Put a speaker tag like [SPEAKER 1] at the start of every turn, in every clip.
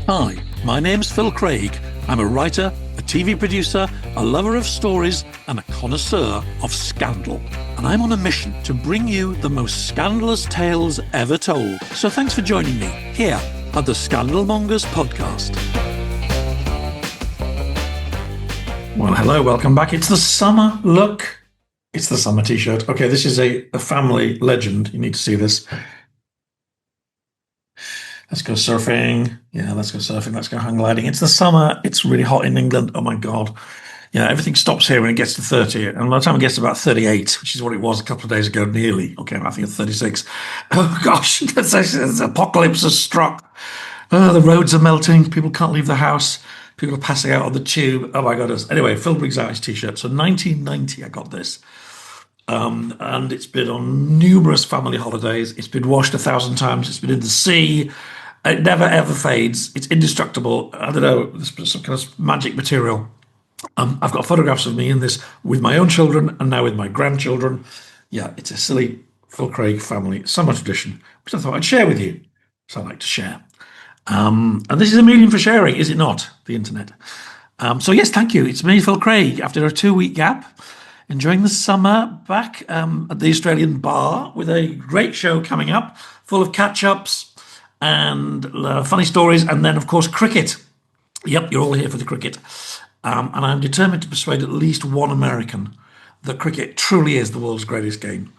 [SPEAKER 1] Hi, my name's Phil Craig. I'm a writer, a TV producer, a lover of stories, and a connoisseur of scandal. And I'm on a mission to bring you the most scandalous tales ever told. So thanks for joining me here at the Scandal Mongers Podcast. Well, hello, welcome back. It's the summer look. It's the summer t-shirt. Okay, this is a family legend. You need to see this. Let's go surfing. Yeah, let's go surfing. Let's go hang gliding. It's the summer. It's really hot in England. Oh my God. Yeah, everything stops here when it gets to 30. And by the time it gets to about 38, which is what it was a couple of days ago, nearly. Okay, I think it's 36. Oh gosh, the apocalypse has struck. The roads are melting. People can't leave the house. People are passing out on the tube. Oh my goodness. Anyway, Phil brings out his t-shirt. So 1990, I got this. And it's been on numerous family holidays. It's been washed 1,000 times. It's been in the sea. It never ever fades. It's indestructible. I don't know, there's some kind of magic material. I've got photographs of me in this with my own children and now with my grandchildren. Yeah, it's a silly Phil Craig family summer tradition, which I thought I'd share with you. So I like to share. And this is a medium for sharing, is it not? The internet. So yes, thank you. It's me, Phil Craig, after a 2-week gap. Enjoying the summer back at the Australian Bar with a great show coming up, full of catch-ups and funny stories, and then, of course, cricket. Yep, you're all here for the cricket. And I'm determined to persuade at least one American that cricket truly is the world's greatest game.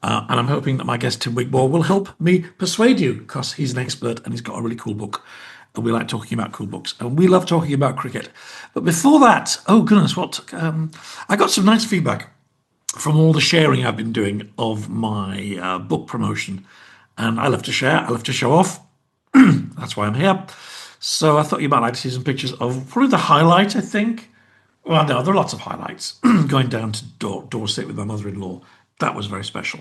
[SPEAKER 1] And I'm hoping that my guest, Tim Wigmore, will help me persuade you, because he's an expert and he's got a really cool book. And we like talking about cool books. And we love talking about cricket. But before that, oh goodness, I got some nice feedback from all the sharing I've been doing of my book promotion. And I love to share, I love to show off. That's why I'm here. So I thought you might like to see some pictures of probably the highlight, I think. Well, no, there are lots of highlights. Going down to Dorset with my mother-in-law. That was very special.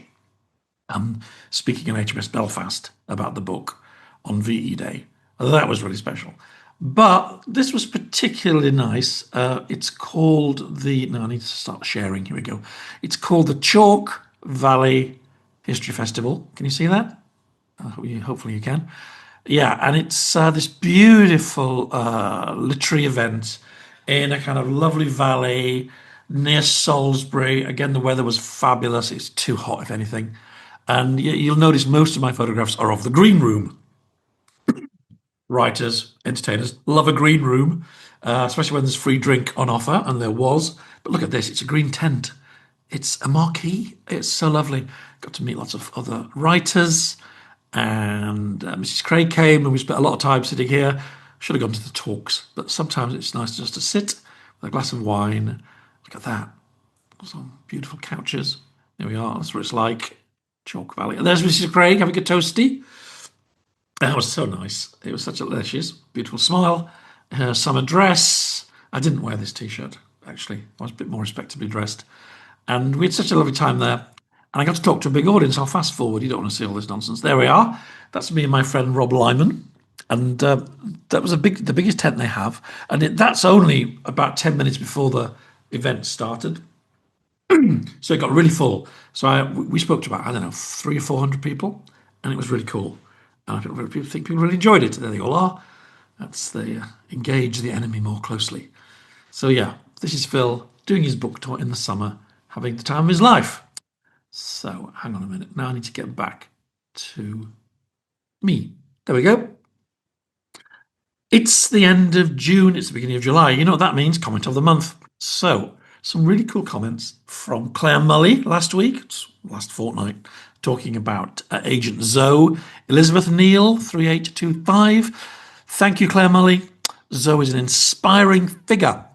[SPEAKER 1] Speaking in HMS Belfast about the book on VE Day. That was really special. But this was particularly nice. It's called no, I need to start sharing. Here we go. It's called the Chalk Valley History Festival. Can you see that? Hopefully you can. Yeah, and it's this beautiful literary event in a kind of lovely valley near Salisbury. Again, the weather was fabulous. It's too hot, if anything. And you'll notice most of my photographs are of the green room. Writers, entertainers love a green room, especially when there's free drink on offer, and there was. But look at this, it's a green tent. It's a marquee. It's so lovely. Got to meet lots of other writers, and Mrs. Craig came, and we spent a lot of time sitting here. Should have gone to the talks, but sometimes it's nice just to sit with a glass of wine. Look at that. Some beautiful couches. There we are. That's what it's like. Chalk Valley. And there's Mrs. Craig having a toasty. That was so nice. It was such a delicious, beautiful smile. Her summer dress. I didn't wear this t-shirt, actually. I was a bit more respectably dressed. And we had such a lovely time there. And I got to talk to a big audience. I'll fast forward. You don't want to see all this nonsense. There we are. That's me and my friend Rob Lyman. And that was the biggest tent they have. And that's only about 10 minutes before the event started. So it got really full. So we spoke to about, I don't know, 300 or 400 people. And it was really cool. And I think people really enjoyed it. There they all are. That's engage the enemy more closely. So yeah, this is Phil doing his book tour in the summer, having the time of his life. So hang on a minute. Now I need to get back to me. There we go. It's the end of June. It's the beginning of July. You know what that means? Comment of the month. So some really cool comments from Claire Mully last fortnight, talking about Agent Zoe. Elizabeth Neal, 3825. Thank you, Claire Mully. Zoe is an inspiring figure.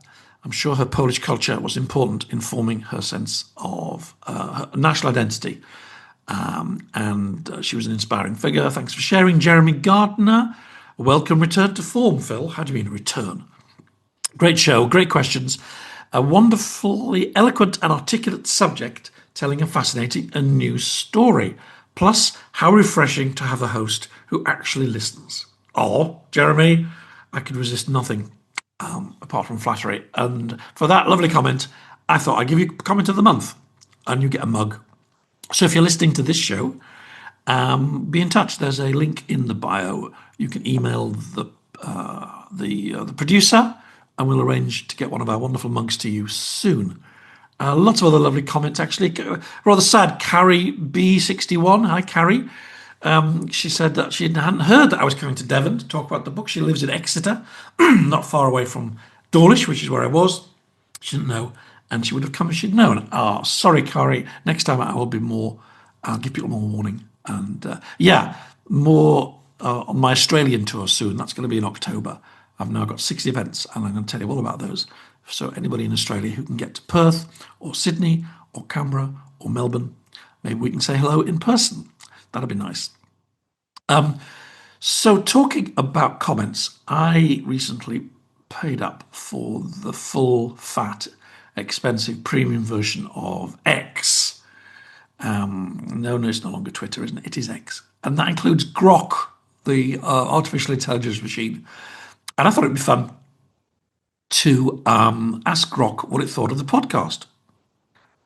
[SPEAKER 1] I'm sure her Polish culture was important in forming her sense of her national identity. And she was an inspiring figure. Thanks for sharing. Jeremy Gardner. Welcome return to form, Phil. How do you mean return? Great show, great questions. A wonderfully eloquent and articulate subject telling a fascinating and new story. Plus, how refreshing to have a host who actually listens. Oh, Jeremy, I could resist nothing apart from flattery. And for that lovely comment, I thought I'd give you comment of the month and you get a mug. So if you're listening to this show, be in touch. There's a link in the bio. You can email the the producer, and we'll arrange to get one of our wonderful mugs to you soon. Lots of other lovely comments, actually. Rather sad. Carrie B61. Hi, Carrie. She said that she hadn't heard that I was coming to Devon to talk about the book. She lives in Exeter, not far away from Dawlish, which is where I was. She didn't know, and she would have come if she'd known. Sorry, Carrie. Next time I will be more. I'll give people more warning. And more on my Australian tour soon. That's going to be in October. I've now got 6 events, and I'm going to tell you all about those. So anybody in Australia who can get to Perth or Sydney or Canberra or Melbourne, maybe we can say hello in person. That'd be nice. So talking about comments, I recently paid up for the full fat, expensive premium version of X. No, it's no longer Twitter, isn't it? It is X. And that includes Grok, the artificial intelligence machine. And I thought it'd be fun to ask Grok what it thought of the podcast.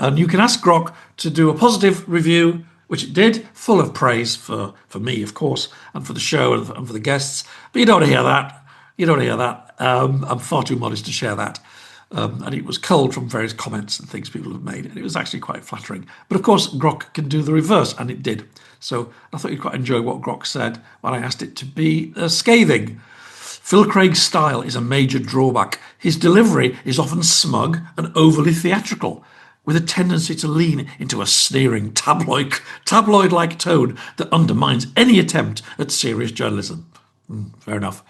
[SPEAKER 1] And you can ask Grok to do a positive review, which it did, full of praise for me, of course, and for the show and for the guests. But you don't want to hear that. You don't want to hear that. I'm far too modest to share that. And it was culled from various comments and things people have made. And it was actually quite flattering. But of course, Grok can do the reverse, and it did. So I thought you'd quite enjoy what Grok said when I asked it to be scathing. Phil Craig's style is a major drawback. His delivery is often smug and overly theatrical, with a tendency to lean into a sneering tabloid-like tone that undermines any attempt at serious journalism. Fair enough.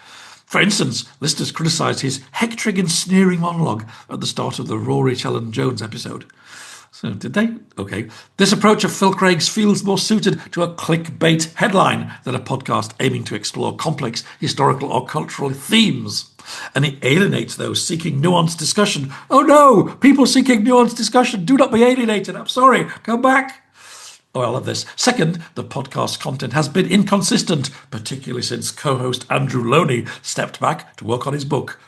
[SPEAKER 1] For instance, listeners criticised his hectoring and sneering monologue at the start of the Rory Cellan-Jones episode. So did they? Okay. This approach of Phil Craig's feels more suited to a clickbait headline than a podcast aiming to explore complex historical or cultural themes. And it alienates those seeking nuanced discussion. Oh no! People seeking nuanced discussion, do not be alienated. I'm sorry. Come back. Oh, I love this. Second, the podcast content has been inconsistent, particularly since co-host Andrew Loney stepped back to work on his book.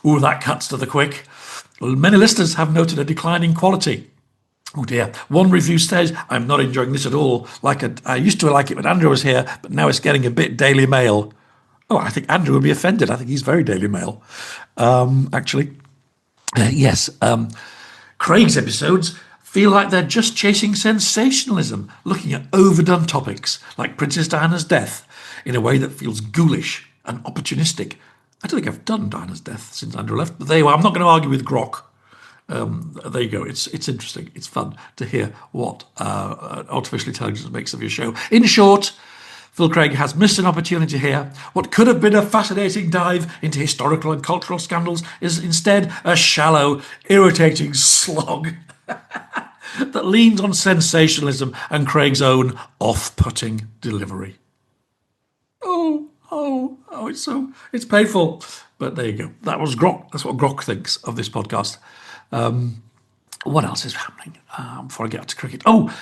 [SPEAKER 1] Ooh, that cuts to the quick. Well, many listeners have noted a decline in quality. Oh dear. One review says, I'm not enjoying this at all. I used to like it when Andrew was here, but now it's getting a bit Daily Mail. Oh, I think Andrew would be offended. I think he's very Daily Mail, actually. Yes. Craig's episodes feel like they're just chasing sensationalism, looking at overdone topics like Princess Diana's death in a way that feels ghoulish and opportunistic. I don't think I've done Diana's death since Andrew left, but there you are. I'm not going to argue with Grok. There you go. It's interesting. It's fun to hear what artificial intelligence makes of your show. In short, Phil Craig has missed an opportunity here. What could have been a fascinating dive into historical and cultural scandals is instead a shallow, irritating slog that leans on sensationalism and Craig's own off-putting delivery. It's painful. But there you go. That was Grok. That's what Grok thinks of this podcast. What else is happening before I get to cricket? Oh,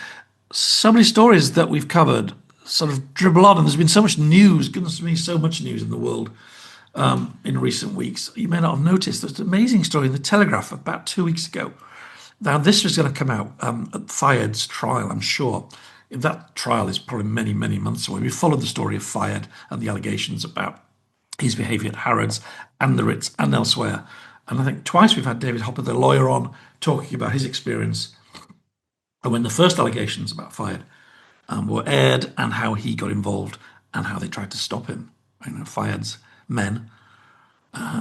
[SPEAKER 1] so many stories that we've covered sort of dribble on, and there's been so much news, goodness me, so much news in the world in recent weeks. You may not have noticed there's an amazing story in the Telegraph about 2 weeks ago. Now, this was going to come out at Fayed's trial, I'm sure. That trial is probably many, many months away. We followed the story of Fayed and the allegations about his behaviour at Harrods and the Ritz and elsewhere. And I think twice we've had David Hopper, the lawyer, on talking about his experience and when the first allegations about Fayed were aired and how he got involved and how they tried to stop him. Fayed's men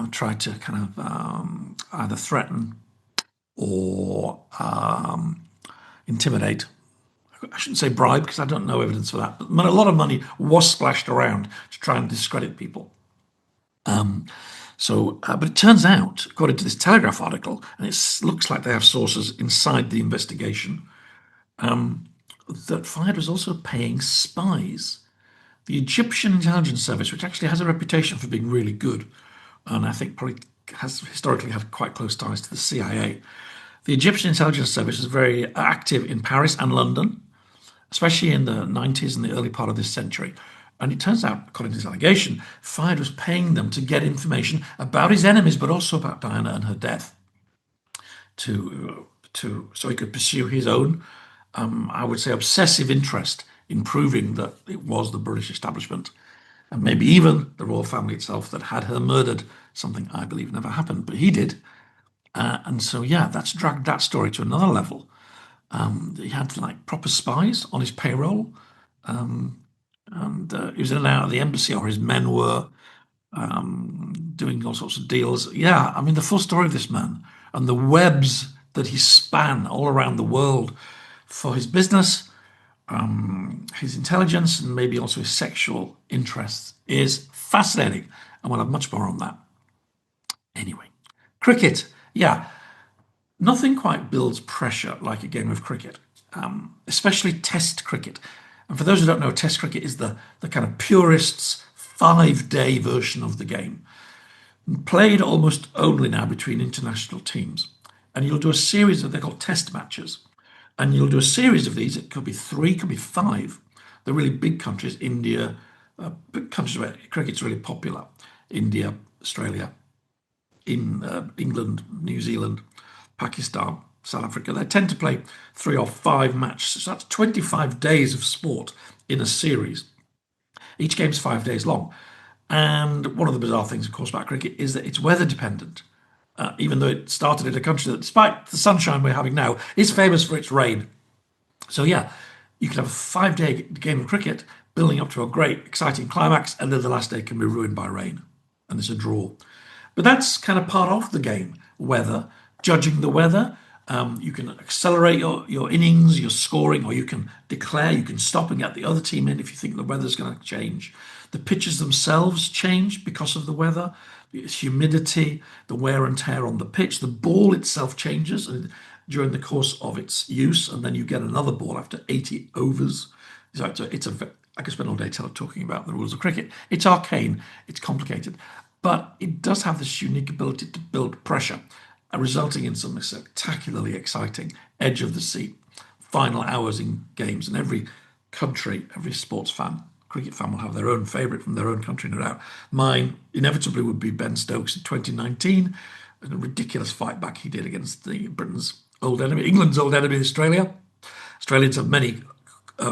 [SPEAKER 1] tried to kind of either threaten or intimidate. I shouldn't say bribe because I don't know evidence for that, but a lot of money was splashed around to try and discredit people. But it turns out, according to this Telegraph article, and it looks like they have sources inside the investigation, that Fayed was also paying spies. The Egyptian intelligence service, which actually has a reputation for being really good, and I think probably has historically had quite close ties to the CIA. The Egyptian intelligence service was very active in Paris and London, especially in the 90s and the early part of this century. And it turns out, according to his allegation, Fayed was paying them to get information about his enemies, but also about Diana and her death, so he could pursue his own, I would say, obsessive interest in proving that it was the British establishment and maybe even the royal family itself, that had her murdered, something I believe never happened, but he did. And so, yeah, that's dragged that story to another level. He had like proper spies on his payroll, and he was in and out of the embassy, or his men were doing all sorts of deals. Yeah, I mean, the full story of this man and the webs that he span all around the world for his business, his intelligence, and maybe also his sexual interests is fascinating. And we'll have much more on that. Anyway, cricket. Yeah, nothing quite builds pressure like a game of cricket, especially Test cricket. And for those who don't know, Test cricket is the kind of purists' 5-day version of the game, played almost only now between international teams. And you'll do a series of, they're called Test matches. And you'll do a series of these. It could be 3, could be 5. The really big countries, India, big countries where cricket's really popular, India, Australia, in England, New Zealand, Pakistan, South Africa, they tend to play 3 or 5 matches. So that's 25 days of sport in a series. Each game's 5 days long. And one of the bizarre things, of course, about cricket is that it's weather dependent. Even though it started in a country that, despite the sunshine we're having now, is famous for its rain. So, yeah, you can have a 5-day game of cricket building up to a great, exciting climax, and then the last day can be ruined by rain. And there's a draw. But that's kind of part of the game, weather, judging the weather. You can accelerate your innings, your scoring, or you can declare, you can stop and get the other team in if you think the weather's going to change. The pitches themselves change because of the weather, it's humidity, the wear and tear on the pitch. The ball itself changes during the course of its use, and then you get another ball after 80 overs. So I could spend all day talking about the rules of cricket. It's arcane, it's complicated, but it does have this unique ability to build pressure, resulting in something spectacularly exciting, edge of the seat, final hours in games. And every country, every sports fan, cricket fan will have their own favourite from their own country, no doubt. Mine inevitably would be Ben Stokes in 2019, and a ridiculous fight back he did against Britain's old enemy, England's old enemy, Australia. Australians have many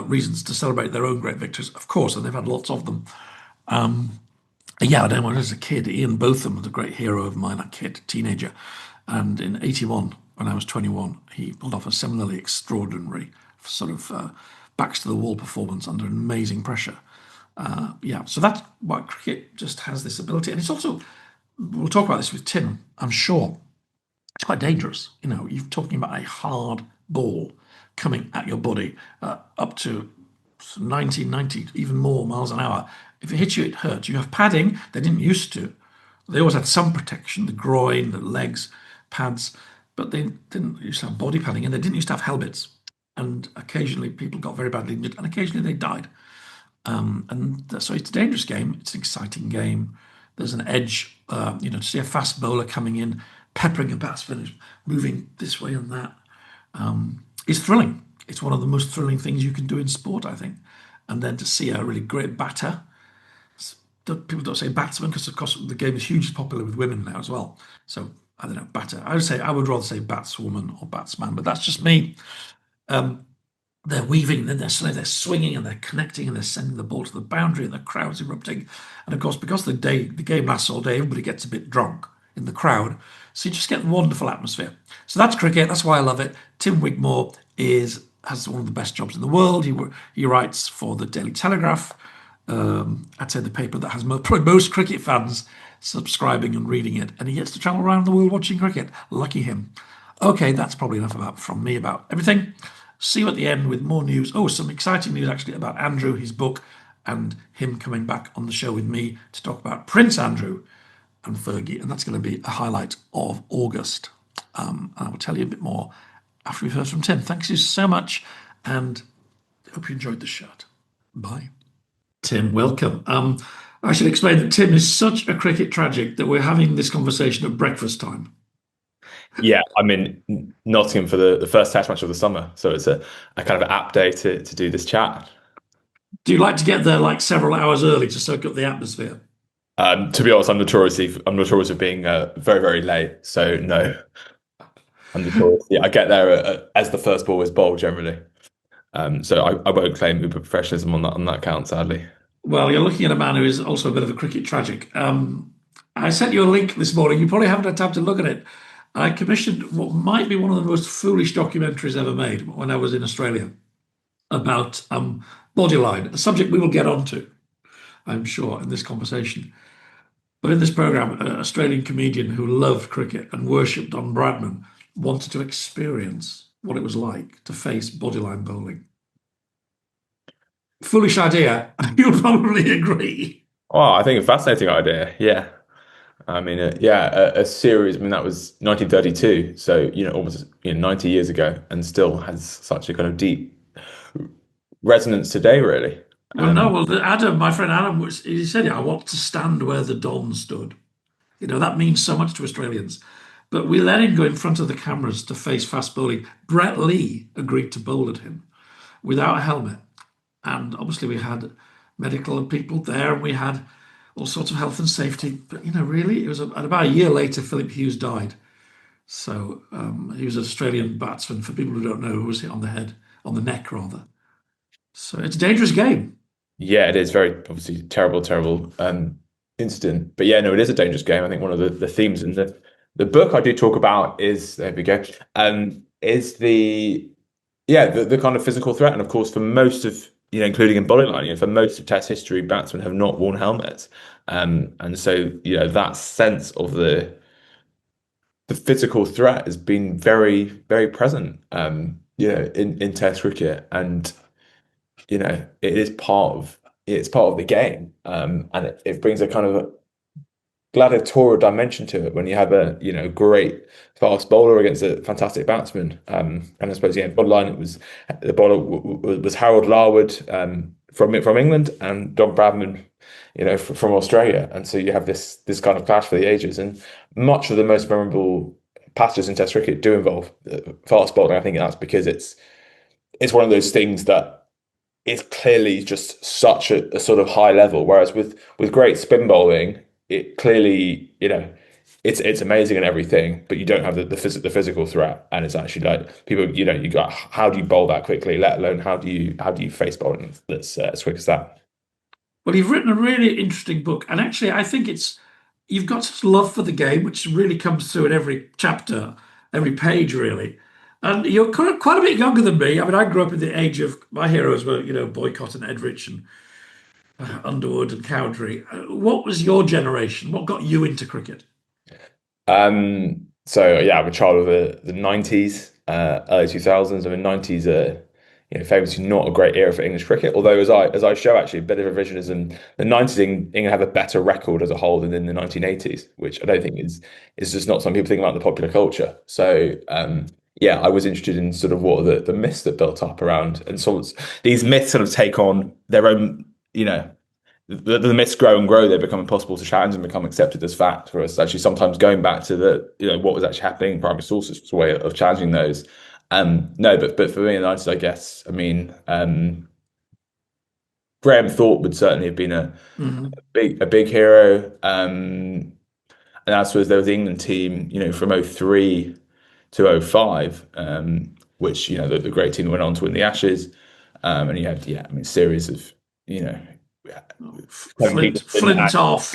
[SPEAKER 1] reasons to celebrate their own great victories, of course, and they've had lots of them. Yeah, I don't know, when I was a kid, Ian Botham was a great hero of mine, a kid, teenager. And in 81, when I was 21, he pulled off a similarly extraordinary sort of backs to the wall performance under amazing pressure. Yeah, so that's why cricket just has this ability. And it's also, we'll talk about this with Tim, I'm sure, it's quite dangerous. You know, you're talking about a hard ball coming at your body up to 90, even more miles an hour. If it hits you, it hurts. You have padding. They didn't used to. They always had some protection, the groin, the legs, pads, but they didn't used to have body padding, and they didn't used to have helmets. And occasionally people got very badly injured, and occasionally they died. And so it's a dangerous game. It's an exciting game. There's an edge, to see a fast bowler coming in, peppering a batsman, moving this way and that, is thrilling. It's one of the most thrilling things you can do in sport, I think. And then to see a really great batter. People don't say batsman because, of course, the game is hugely popular with women now as well. So I don't know, batter. I would rather say batswoman or batsman, but that's just me. They're weaving, then they're swinging and they're connecting and they're sending the ball to the boundary and the crowd's erupting. And of course, because the game lasts all day, everybody gets a bit drunk in the crowd. So you just get wonderful atmosphere. So that's cricket. That's why I love it. Tim Wigmore has one of the best jobs in the world. He writes for the Daily Telegraph. I'd say the paper that has probably most cricket fans subscribing and reading it, and he gets to travel around the world watching cricket. Lucky him. Okay, that's probably enough from me about everything. See you at the end with more news. Oh, some exciting news actually about Andrew, his book, and him coming back on the show with me to talk about Prince Andrew and Fergie, and that's going to be a highlight of August. And I will tell you a bit more after we've heard from Tim. Thanks you so much, and I hope you enjoyed the shirt. Bye. Tim, welcome. I should explain that Tim is such a cricket tragic that we're having this conversation at breakfast time.
[SPEAKER 2] Yeah, I'm in Nottingham for the first test match of the summer. So it's a kind of apt day to do this chat.
[SPEAKER 1] Do you like to get there like several hours early to soak up the atmosphere?
[SPEAKER 2] To be honest, I'm notorious of being very, very late. So no, I'm notorious. Yeah, I get there as the first ball is bowled generally. So I won't claim uber professionalism on that count, sadly.
[SPEAKER 1] Well, you're looking at a man who is also a bit of a cricket tragic. I sent you a link this morning. You probably haven't had time to look at it. I commissioned what might be one of the most foolish documentaries ever made when I was in Australia about bodyline, a subject we will get onto, I'm sure, in this conversation. But in this program, an Australian comedian who loved cricket and worshipped Don Bradman wanted to experience what it was like to face bodyline bowling. Foolish idea. You'll probably agree.
[SPEAKER 2] Oh, I think a fascinating idea. Yeah. I mean, a series. I mean, that was 1932, so almost 90 years ago, and still has such a kind of deep resonance today, really.
[SPEAKER 1] Well, no, well, Adam, my friend Adam, he said, I want to stand where the Don stood. That means so much to Australians. But we let him go in front of the cameras to face fast bowling. Brett Lee agreed to bowl at him without a helmet. And obviously we had medical people there and we had all sorts of health and safety. But, really, it was about a year later, Philip Hughes died. So he was an Australian batsman, for people who don't know, who was hit on the head, on the neck, rather. So it's a dangerous game.
[SPEAKER 2] Yeah, it is very obviously terrible incident. But yeah, no, it is a dangerous game. I think one of the themes in the book I do talk about is, there we go, is the kind of physical threat. And of course, for most of, including in bodyline, for most of Test history, batsmen have not worn helmets. And so, that sense of the physical threat has been very, very present, in Test cricket. And it's part of the game, and it brings a kind of gladiatorial dimension to it when you have a great fast bowler against a fantastic batsman. And I suppose bodyline, the bowler was Harold Larwood from England, and Don Bradman from Australia, and so you have this kind of clash for the ages. And much of the most memorable passages in Test cricket do involve fast bowling. I think that's because it's one of those things that is clearly just such a sort of high level. Whereas with great spin bowling, it clearly, it's amazing and everything, but you don't have the physical threat. And it's actually like people, you got, how do you bowl that quickly? Let alone how do you face bowling that's as quick as that?
[SPEAKER 1] Well, you've written a really interesting book, and actually, I think you've got such love for the game, which really comes through in every chapter, every page, really. And you're quite a bit younger than me. I mean, I grew up in the age of, my heroes were, Boycott and Edrich and Underwood and Cowdrey. What was your generation? What got you into cricket?
[SPEAKER 2] So yeah, I'm a child of the 90s, early 2000s. I mean, 90s are famously not a great era for English cricket. Although as I show, actually a bit of revisionism, the 90s England have a better record as a whole than in the 1980s, which I don't think is just not something people think about the popular culture. So yeah, I was interested in sort of what are the myths that built up around, and so these myths sort of take on their own, the myths grow and grow. They become impossible to challenge and become accepted as fact. For us, actually, sometimes going back to what was actually happening in primary sources was a way of challenging those. No, but for me in the 90s, I guess, I mean, Graham Thorpe would certainly have been a big hero. And I suppose there was the England team, from 03 to 05, which, the great team that went on to win the Ashes. And you had, series of,
[SPEAKER 1] Flintoff,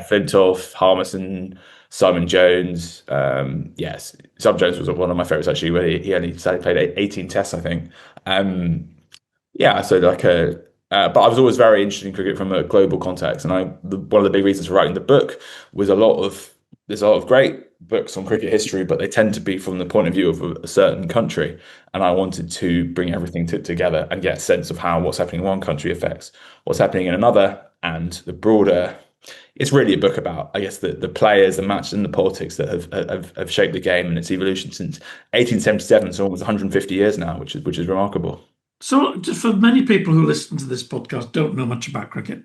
[SPEAKER 2] Flintoff, Harmison, Simon Jones. Yes, Simon Jones was one of my favorites, actually, where he only sadly played 18 tests, I think. So but I was always very interested in cricket from a global context, and one of the big reasons for writing the book was there's a lot of great books on cricket history, but they tend to be from the point of view of a certain country. And I wanted to bring everything together and get a sense of how what's happening in one country affects what's happening in another, and the broader. It's really a book about, I guess, the players, the matches, and the politics that have shaped the game and its evolution since 1877, so almost 150 years now, which is remarkable.
[SPEAKER 1] So, for many people who listen to this podcast, don't know much about cricket,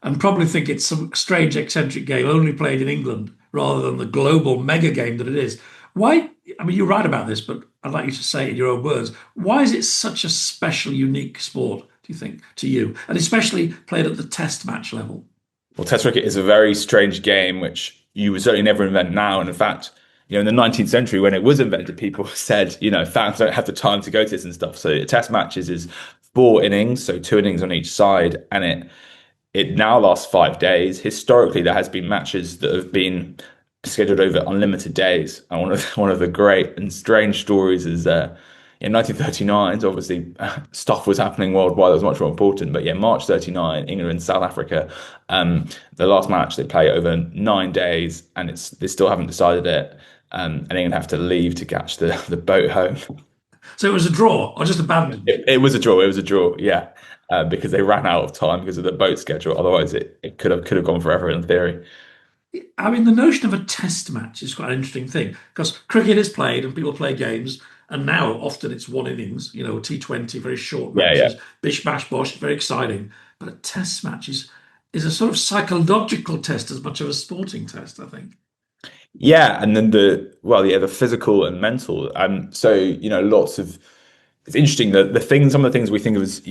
[SPEAKER 1] and probably think it's some strange, eccentric game only played in England rather than the global mega game that it is. Why? I mean, you write about this, but I'd like you to say it in your own words. Why is it such a special, unique sport, do you think, to you? And especially played at the test match level?
[SPEAKER 2] Well, Test cricket is a very strange game, which you would certainly never invent now. And in fact, in the 19th century, when it was invented, people said, fans don't have the time to go to this and stuff. So Test matches is four innings, so two innings on each side, and it now lasts 5 days. Historically, there has been matches that have been scheduled over unlimited days. And one of the great and strange stories is in 1939, so obviously stuff was happening worldwide that was much more important. But yeah, March 39, England and South Africa, the last match they play over 9 days, and they still haven't decided it. And England have to leave to catch the boat home.
[SPEAKER 1] So it was a draw or just abandoned?
[SPEAKER 2] It was a draw. It was a draw. Yeah, because they ran out of time because of the boat schedule. Otherwise, it could have gone forever in theory.
[SPEAKER 1] I mean, the notion of a test match is quite an interesting thing because cricket is played and people play games, and now often it's one innings, T20, very short
[SPEAKER 2] Yeah, yeah.
[SPEAKER 1] matches, bish bash bosh, very exciting. But a test match is a sort of psychological test as much of a sporting test, I think.
[SPEAKER 2] Yeah, and then the physical and mental. So lots of it's interesting that some of the things we think of as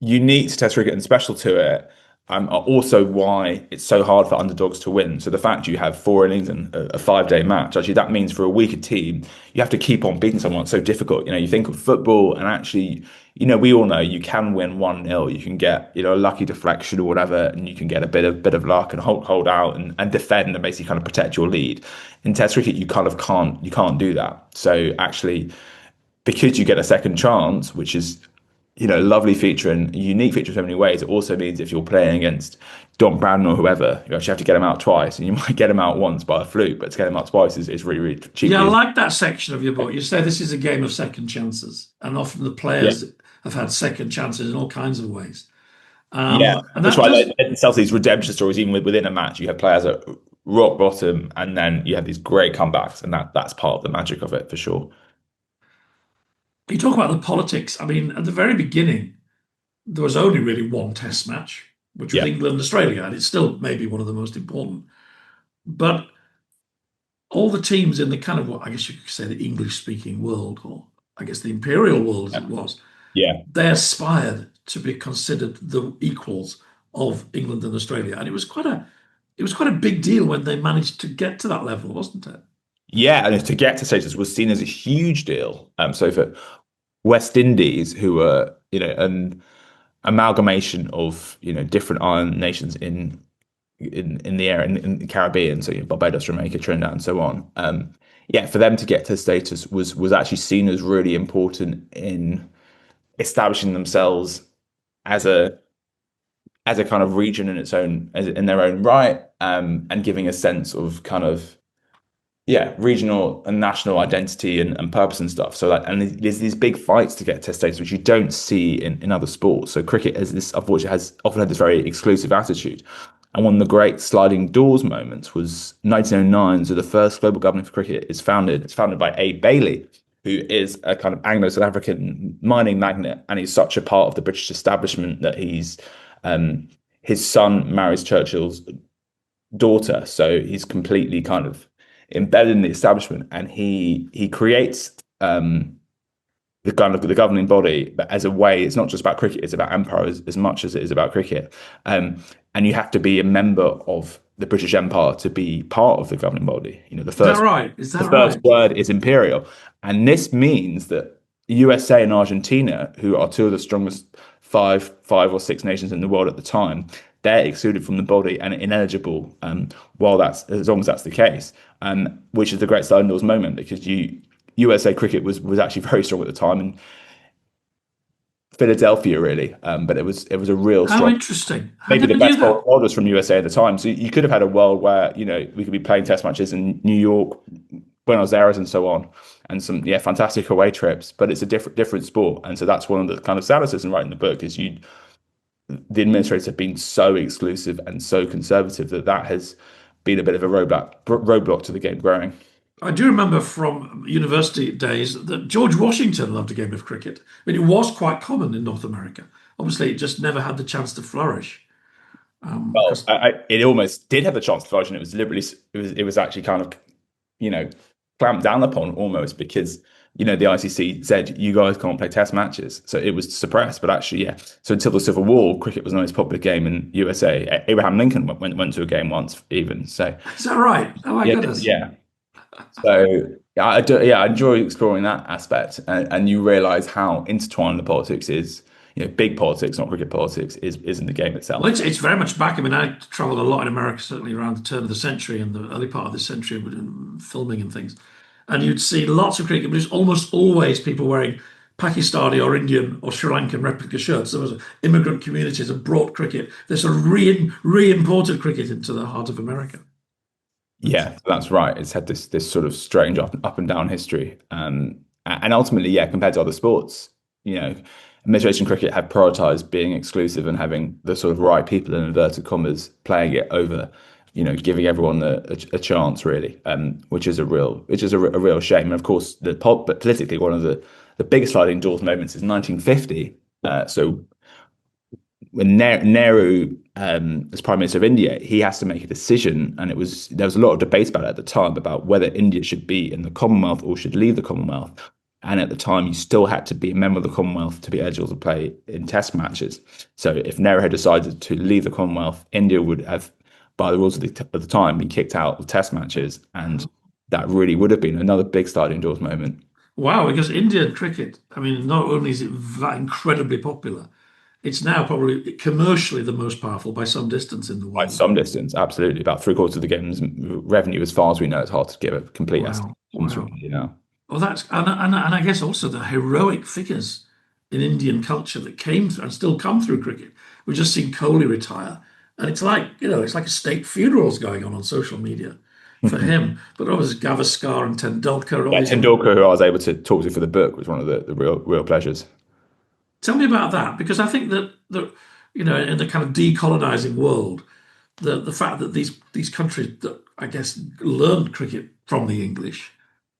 [SPEAKER 2] unique to Test cricket and special to it, are also why it's so hard for underdogs to win. So the fact you have four innings and a 5 day match, actually, that means for a weaker team, you have to keep on beating someone. It's so difficult. You think of football, and actually, we all know you can win 1-0. You can get, a lucky deflection or whatever, and you can get a bit of luck and hold out and defend and basically kind of protect your lead. In Test cricket, you kind of can't do that. So actually, because you get a second chance, which is a lovely feature and a unique feature in so many ways, it also means if you're playing against Don Bradman or whoever, you actually have to get him out twice, and you might get him out once by a fluke, but to get him out twice is really, really cheap.
[SPEAKER 1] Yeah, I like that section of your book. You say this is a game of second chances, and often the players have had second chances in all kinds of ways.
[SPEAKER 2] Yeah,
[SPEAKER 1] And
[SPEAKER 2] that's
[SPEAKER 1] that
[SPEAKER 2] why
[SPEAKER 1] does,
[SPEAKER 2] it sells these redemption stories even within a match. You have players at rock bottom, and then you have these great comebacks, and that's part of the magic of it for sure.
[SPEAKER 1] you talk about the politics. I mean, at the very beginning, there was only really one test match, which was
[SPEAKER 2] Yeah,
[SPEAKER 1] England Australia, and it's still maybe one of the most important. But all the teams in the kind of what I guess you could say the English speaking world, or I guess the imperial world as it was,
[SPEAKER 2] yeah.
[SPEAKER 1] they aspired to be considered the equals of England and Australia. And it was quite a big deal when they managed to get to that level, wasn't it?
[SPEAKER 2] Yeah, and to get to status was seen as a huge deal. So for West Indies, who were, an amalgamation of, different island nations in the area in the Caribbean, so Barbados, Jamaica, Trinidad, and so on. Yeah, for them to get to status was actually seen as really important in establishing themselves as a kind of region in its own in their own right, and giving a sense of kind of regional and national identity and purpose and stuff. So and there's these big fights to get test status, which you don't see in other sports. So cricket has this, unfortunately, has often had this very exclusive attitude. And one of the great sliding doors moments was 1909. So the first global government for cricket is founded. It's founded by A. Bailey, who is a kind of Anglo-South African mining magnate, and he's such a part of the British establishment that his son marries Churchill's daughter, so he's completely kind of embedded in the establishment, and he creates the kind of the governing body, but as a way, it's not just about cricket; it's about empire as much as it is about cricket. And you have to be a member of the British Empire to be part of the governing body. The
[SPEAKER 1] Is that
[SPEAKER 2] first
[SPEAKER 1] right? Is
[SPEAKER 2] the
[SPEAKER 1] that
[SPEAKER 2] first
[SPEAKER 1] right?
[SPEAKER 2] word is imperial, and this means that USA and Argentina, who are two of the strongest five or six nations in the world at the time, they're excluded from the body and ineligible. While that's as long as that's the case, which is the great sliding doors moment, because USA cricket was actually very strong at the time, and Philadelphia really, but it was a real
[SPEAKER 1] How
[SPEAKER 2] strong.
[SPEAKER 1] interesting. I
[SPEAKER 2] Maybe the
[SPEAKER 1] never knew
[SPEAKER 2] best bowling
[SPEAKER 1] that.
[SPEAKER 2] world was from USA at the time. So you could have had a world where we could be playing test matches in New York, Buenos Aires, and so on, and some fantastic away trips. But it's a different sport, and so that's one of the kind of sadnesses in writing the book is the administrators have been so exclusive and so conservative that has been a bit of a roadblock to the game growing.
[SPEAKER 1] I do remember from university days that George Washington loved a game of cricket. I mean, it was quite common in North America. Obviously, it just never had the chance to flourish.
[SPEAKER 2] Well,
[SPEAKER 1] Because
[SPEAKER 2] it almost did have the chance to flourish, and it was deliberately it was actually kind of you know clamped down upon almost because the ICC said you guys can't play test matches, so it was suppressed. But actually, yeah. So until the Civil War, cricket was the most popular game in USA. Abraham Lincoln went to a game once, even. So
[SPEAKER 1] is that right? Oh my
[SPEAKER 2] yeah,
[SPEAKER 1] goodness.
[SPEAKER 2] yeah. So yeah, I do. Yeah, I enjoy exploring that aspect, and you realise how intertwined the politics is. big politics, not cricket politics, is in the game
[SPEAKER 1] Well,
[SPEAKER 2] itself.
[SPEAKER 1] it's very much back. I mean, I traveled a lot in America, certainly around the turn of the century and the early part of this century, with filming and things. And you'd see lots of cricket, but it's almost always people wearing Pakistani or Indian or Sri Lankan replica shirts. There was immigrant communities that brought cricket. They sort of re-imported cricket into the heart of America.
[SPEAKER 2] Yeah, that's right. It's had this sort of strange up and down history, and ultimately, yeah, compared to other sports, Administration cricket have prioritised being exclusive and having the sort of right people in inverted commas playing it over, giving everyone a chance really, which is a real shame. And of course, but politically, one of the biggest sliding doors moments is 1950. So when Nehru as Prime Minister of India, he has to make a decision, and there was a lot of debate about it at the time about whether India should be in the Commonwealth or should leave the Commonwealth. And at the time, you still had to be a member of the Commonwealth to be eligible to play in Test matches. So if Nehru had decided to leave the Commonwealth, India would have, by the rules of the time, been kicked out of Test matches, and that really would have been another big sliding doors moment.
[SPEAKER 1] Wow, because Indian cricket, I mean, not only is it that incredibly popular, it's now probably commercially the most powerful by some distance in the
[SPEAKER 2] By
[SPEAKER 1] world.
[SPEAKER 2] some distance, absolutely. About three-quarters of the game's revenue, as far as we know. It's hard to give a complete estimate.
[SPEAKER 1] Wow, wow.
[SPEAKER 2] Yeah.
[SPEAKER 1] Well, and I guess also the heroic figures in Indian culture that came through and still come through cricket. We've just seen Kohli retire, and it's like it's like a state funerals going on social media for him. But obviously Gavaskar and Tendulkar and all
[SPEAKER 2] Yeah,
[SPEAKER 1] these.
[SPEAKER 2] Tendulkar, who I was able to talk to for the book, was one of the real pleasures.
[SPEAKER 1] Tell me about that, because I think that in the kind of decolonizing world, the fact that these countries that I guess learned cricket from the English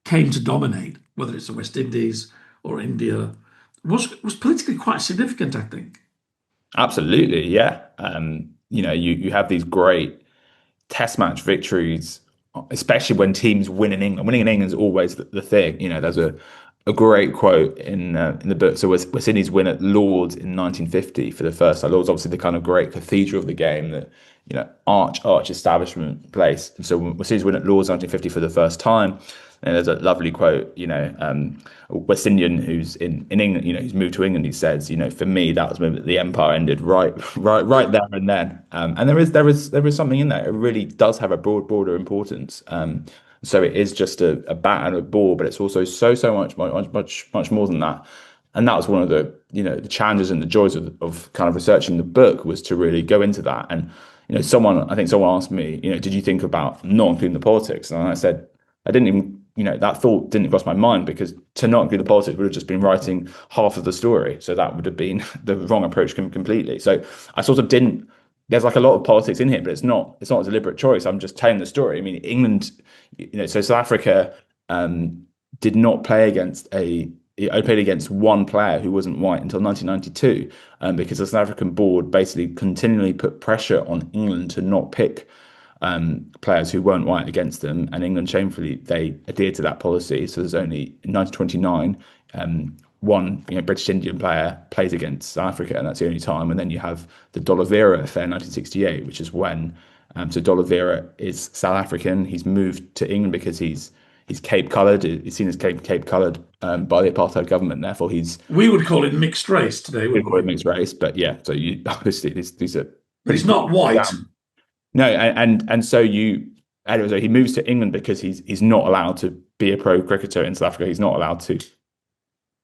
[SPEAKER 1] came to dominate, whether it's the West Indies or India, was politically quite significant, I think.
[SPEAKER 2] Absolutely, yeah. You have these great test match victories, especially when teams win in England. Winning in England is always the thing. There's a great quote in the book. So West Indies win at Lord's in 1950 for the first time. Lord's obviously the kind of great cathedral of the game, that arch establishment place. And so West Indies win at Lord's 1950 for the first time. And there's a lovely quote, West Indian who's in England, who's moved to England. He says, for me, that was when the empire ended right there and then. And there is something in that. It really does have a broader importance. So it is just a bat and a ball, but it's also so much more than that. And that was one of the challenges and the joys of kind of researching the book, was to really go into that. And I think someone asked me, did you think about not including the politics? And I said, I didn't even, that thought didn't cross my mind, because to not include the politics would have just been writing half of the story. So that would have been the wrong approach completely. So I sort of didn't. There's like a lot of politics in here, but it's not a deliberate choice. I'm just telling the story. I mean, England, so South Africa did not play against it only played against one player who wasn't white until 1992, because the South African board basically continually put pressure on England to not pick players who weren't white against them, and England shamefully they adhered to that policy. So there's only in 1929 one British Indian player plays against South Africa, and that's the only time. And then you have the D'Oliveira affair in 1968, which is when so D'Oliveira is South African. He's moved to England because he's Cape coloured. He's seen as Cape coloured by the apartheid government. Therefore,
[SPEAKER 1] We would call it mixed race today,
[SPEAKER 2] we
[SPEAKER 1] wouldn't
[SPEAKER 2] call it
[SPEAKER 1] we?
[SPEAKER 2] mixed race. But yeah, so you obviously these are
[SPEAKER 1] But
[SPEAKER 2] pretty.
[SPEAKER 1] he's not white.
[SPEAKER 2] No, and so anyway, so he moves to England because he's not allowed to be a pro cricketer in South Africa. He's not allowed to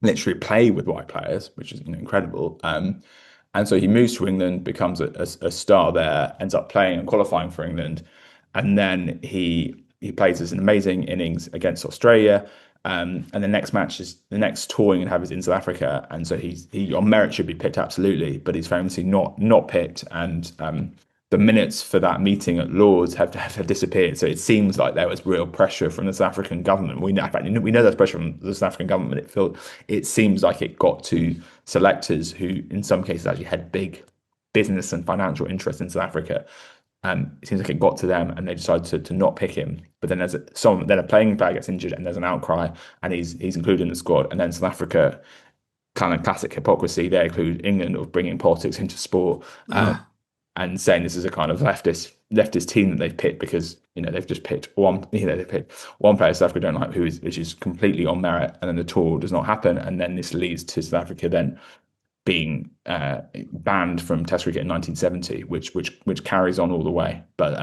[SPEAKER 2] literally play with white players, which is incredible. And so he moves to England, becomes a star there, ends up playing and qualifying for England, and then he plays this amazing innings against Australia. And the next touring and have is in South Africa, and so he on merit should be picked absolutely, but he's famously not picked, and the minutes for that meeting at Lord's have disappeared. So it seems like there was real pressure from the South African government. We know there's pressure from the South African government. It seems like it got to selectors who, in some cases, actually had big business and financial interests in South Africa. It seems like it got to them, and they decided to not pick him. But then then a playing player gets injured, and there's an outcry, and he's included in the squad. And then South Africa, kind of classic hypocrisy, they include England of bringing politics into sport.
[SPEAKER 1] Ah,
[SPEAKER 2] And saying this is a kind of leftist team that they've picked because they've just picked one they picked one player South Africa don't like, which is completely on merit, and then the tour does not happen, and then this leads to South Africa then being banned from Test cricket in 1970, which carries on all the way. But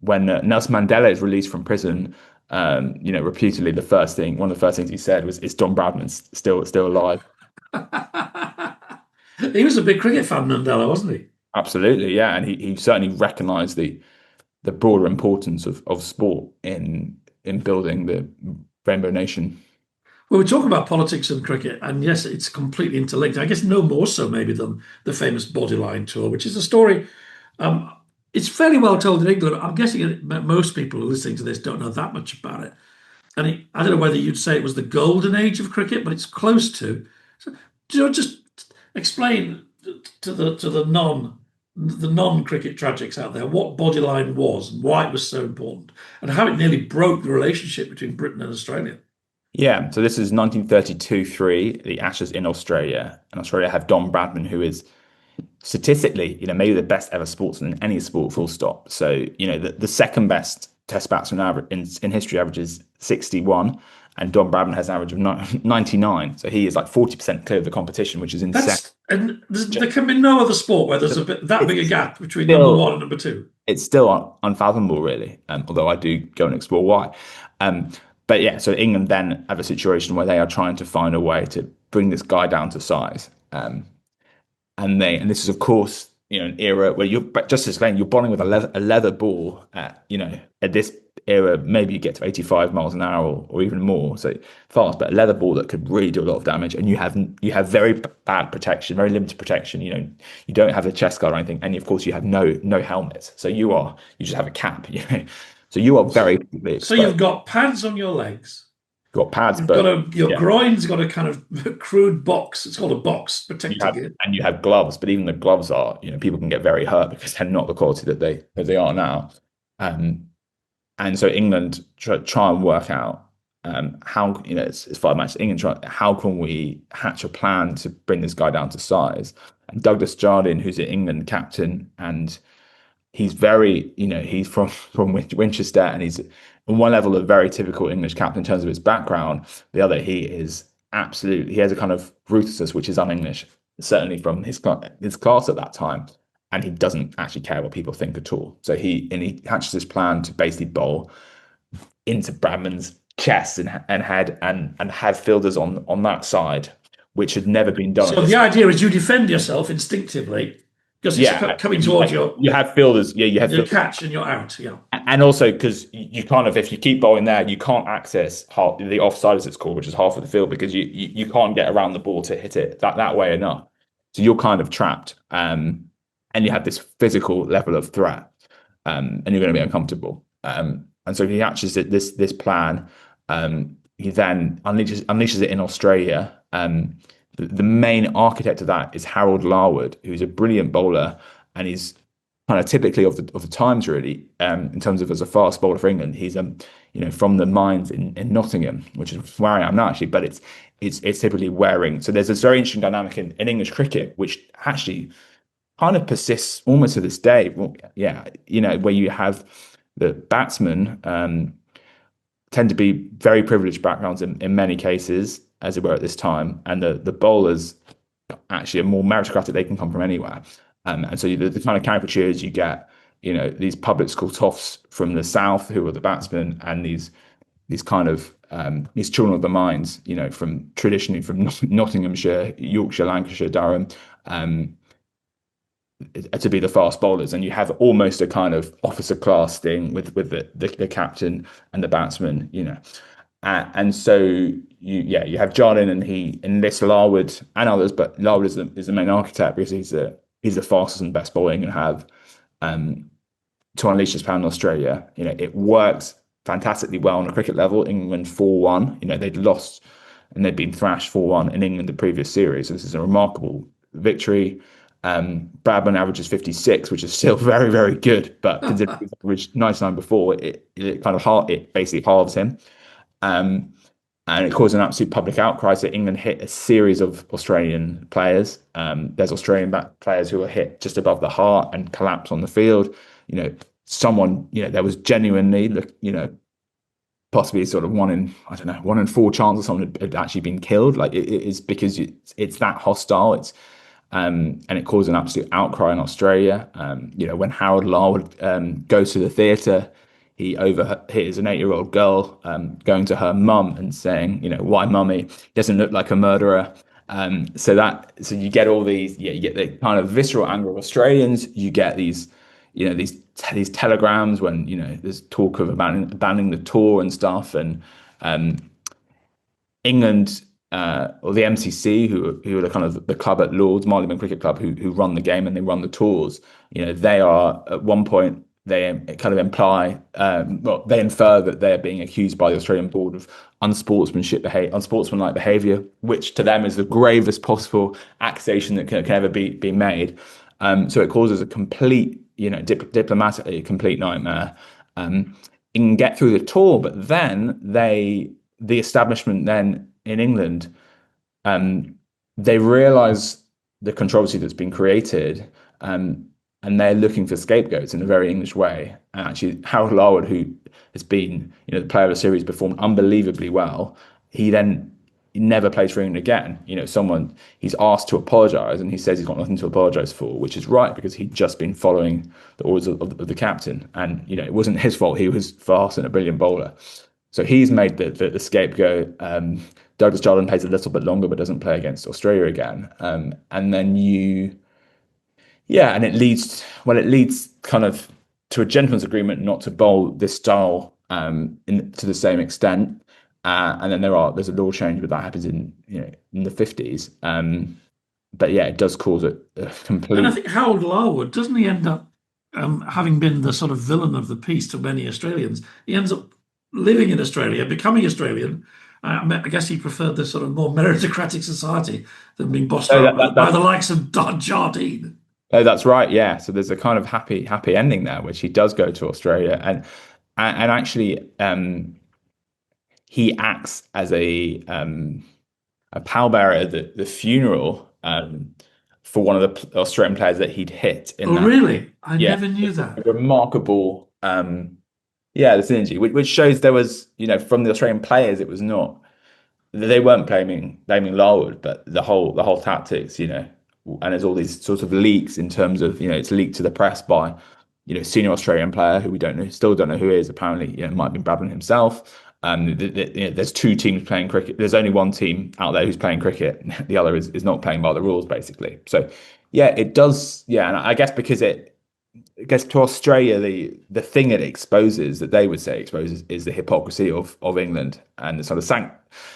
[SPEAKER 2] when Nelson Mandela is released from prison, reputedly one of the first things he said was, "Is Don Bradman still alive?"
[SPEAKER 1] He was a big cricket fan, Mandela, wasn't he?
[SPEAKER 2] Absolutely, yeah, and he certainly recognised the broader importance of sport in building the Rainbow Nation.
[SPEAKER 1] Well, we talk about politics and cricket, and yes, it's completely interlinked. I guess no more so maybe than the famous Bodyline tour, which is a story. Um, it's fairly well told in England. I'm guessing most people who are listening to this don't know that much about it. And I don't know whether you'd say it was the golden age of cricket, but it's close to. So, just explain to the non cricket tragics out there what Bodyline was and why it was so important, and how it nearly broke the relationship between Britain and Australia.
[SPEAKER 2] Yeah, so this is 1932-3, the Ashes in Australia, and Australia have Don Bradman, who is statistically, maybe the best ever sportsman in any sport, full stop. So, the second best Test batsman in history averages 61, and Don Bradman has an average of 99. So he is like 40% clear of the competition, which is insane.
[SPEAKER 1] And there can be no other sport where there's that big a gap between number one and number two.
[SPEAKER 2] It's still unfathomable, really, although I do go and explore why. But yeah, so England then have a situation where they are trying to find a way to bring this guy down to size. And this is, of course, an era where just to explain, you're bowling with a leather ball at this era, maybe you get to 85 miles an hour or even more, so fast, but a leather ball that could really do a lot of damage, and you have very bad protection, very limited protection. You don't have a chest guard or anything, and of course you have no helmet, so you just have a cap. So you are very exposed.
[SPEAKER 1] So you've got pads on your legs.
[SPEAKER 2] Got pads,
[SPEAKER 1] your groin's got a kind of crude box. It's called a box protecting it.
[SPEAKER 2] And you have gloves, but even the gloves are, people can get very hurt because they're not the quality that they are now. And so England try and work out how, it's 5 matches. England how can we hatch a plan to bring this guy down to size? And Douglas Jardine, who's an England captain, and he's very, he's from Winchester, and he's on one level a very typical English captain in terms of his background. The other, he has a kind of ruthlessness which is un-English, certainly from his class at that time, and he doesn't actually care what people think at all. So he hatches this plan to basically bowl into Bradman's chest and head and have fielders on that side, which had never been done.
[SPEAKER 1] So the idea is you defend yourself instinctively. Because it's coming towards
[SPEAKER 2] you have fielders, you have
[SPEAKER 1] you catch and you're out,
[SPEAKER 2] and also because you kind of, if you keep bowling there, you can't access the offside, as it's called, which is half of the field, because you can't get around the ball to hit it that way enough. So you're kind of trapped, and you have this physical level of threat, and you're going to be uncomfortable. And so he hatches this plan. He then unleashes it in Australia. The main architect of that is Harold Larwood, who's a brilliant bowler, and he's kind of typically of the times, really, in terms of as a fast bowler for England. He's from the mines in Nottingham, which is where I am now, actually, but it's typically wearing. So there's this very interesting dynamic in English cricket, which actually kind of persists almost to this day. Where you have the batsmen tend to be very privileged backgrounds in many cases, as it were, at this time, and the bowlers actually are more meritocratic. They can come from anywhere, and so the kind of caricatures you get, these public school toffs from the south who are the batsmen, and these kind of these children of the mines, from traditionally from Nottinghamshire, Yorkshire, Lancashire, Durham, to be the fast bowlers, and you have almost a kind of officer class thing with the captain and the batsman, and so you have Jardine, and he enlists Larwood and others, but Larwood is the main architect because he's the fastest and best bowler England have, to unleash this plan in Australia. It works fantastically well on a cricket level. England 4-1. They'd lost and they'd been thrashed 4-1 in England the previous series. So this is a remarkable victory. Bradman averages 56, which is still very, very good, but considering he averaged 99 before, it basically halves him. And it caused an absolute public outcry. So England hit a series of Australian players. There's Australian players who were hit just above the heart and collapse on the field. There was genuinely, possibly sort of 1 in 4 chance of someone had actually been killed. Like it is, because it's that hostile. And it caused an absolute outcry in Australia. When Harold Law would go to the theatre, he overhears an 8-year-old girl going to her mum and saying, "Why, mummy? He doesn't look like a murderer." So you get all these, you get the kind of visceral anger of Australians. You get these, these telegrams when there's talk of abandoning the tour and stuff, and um, England or the MCC, who are the kind of the club at Lords, Marylebone Cricket Club, who run the game and they run the tours. They are at one point they kind of imply, they infer that they're being accused by the Australian Board of unsportsmanlike behaviour, which to them is the gravest possible accusation that can ever be made. So it causes a complete, diplomatically, a complete nightmare. It can get through the tour, but then the establishment then in England, they realise the controversy that's been created, and they're looking for scapegoats in a very English way. And actually, Harold Larwood, who has been, the player of the series, performed unbelievably well. He never plays for England again. He's asked to apologise, and he says he's got nothing to apologise for, which is right because he'd just been following the orders of the captain, and it wasn't his fault. He was fast and a brilliant bowler. So he's made the scapegoat. Douglas Jardine plays a little bit longer, but doesn't play against Australia again. And then and it leads kind of to a gentleman's agreement not to bowl this style to the same extent. And then there's a law change, but that happens in the 50s. But yeah, it does cause a complete.
[SPEAKER 1] And I think Harold Larwood, doesn't he end up having been the sort of villain of the piece to many Australians? He ends up living in Australia, becoming Australian. I guess he preferred this sort of more meritocratic society than being bossed around by the likes of Jardine.
[SPEAKER 2] Oh, that's right. Yeah. So there's a kind of happy ending there, which he does go to Australia, and actually he acts as a pallbearer at the funeral for one of the Australian players that he'd hit.
[SPEAKER 1] Really? I never knew that.
[SPEAKER 2] Remarkable. The synergy, which shows there was, from the Australian players, it was not, they weren't blaming Larwood, but the whole tactics, and there's all these sorts of leaks in terms of, it's leaked to the press by, senior Australian player who we still don't know who he is. Apparently, it might have been Bradman himself. There's two teams playing cricket. There's only one team out there who's playing cricket. The other is not playing by the rules, basically. So, it does. Yeah, and I guess because to Australia, the thing it exposes, that they would say exposes, is the hypocrisy of England and the sort of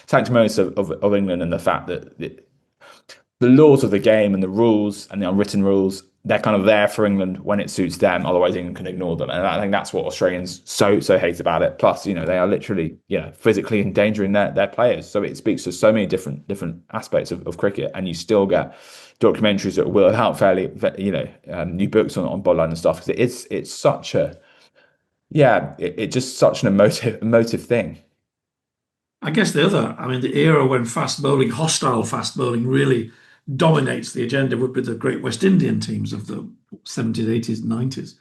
[SPEAKER 2] sanctimonious of England, and the fact that the laws of the game and the rules and the unwritten rules, they're kind of there for England when it suits them. Otherwise, England can ignore them. And I think that's what Australians so hate about it. Plus, they are literally, physically endangering their players. So it speaks to so many different aspects of cricket, and you still get documentaries that will out fairly, new books on Bodyline and stuff, because it's such a, it's just such an emotive thing.
[SPEAKER 1] I guess the era when hostile fast bowling really dominates the agenda would be the great West Indian teams of the 70s, 80s, 90s.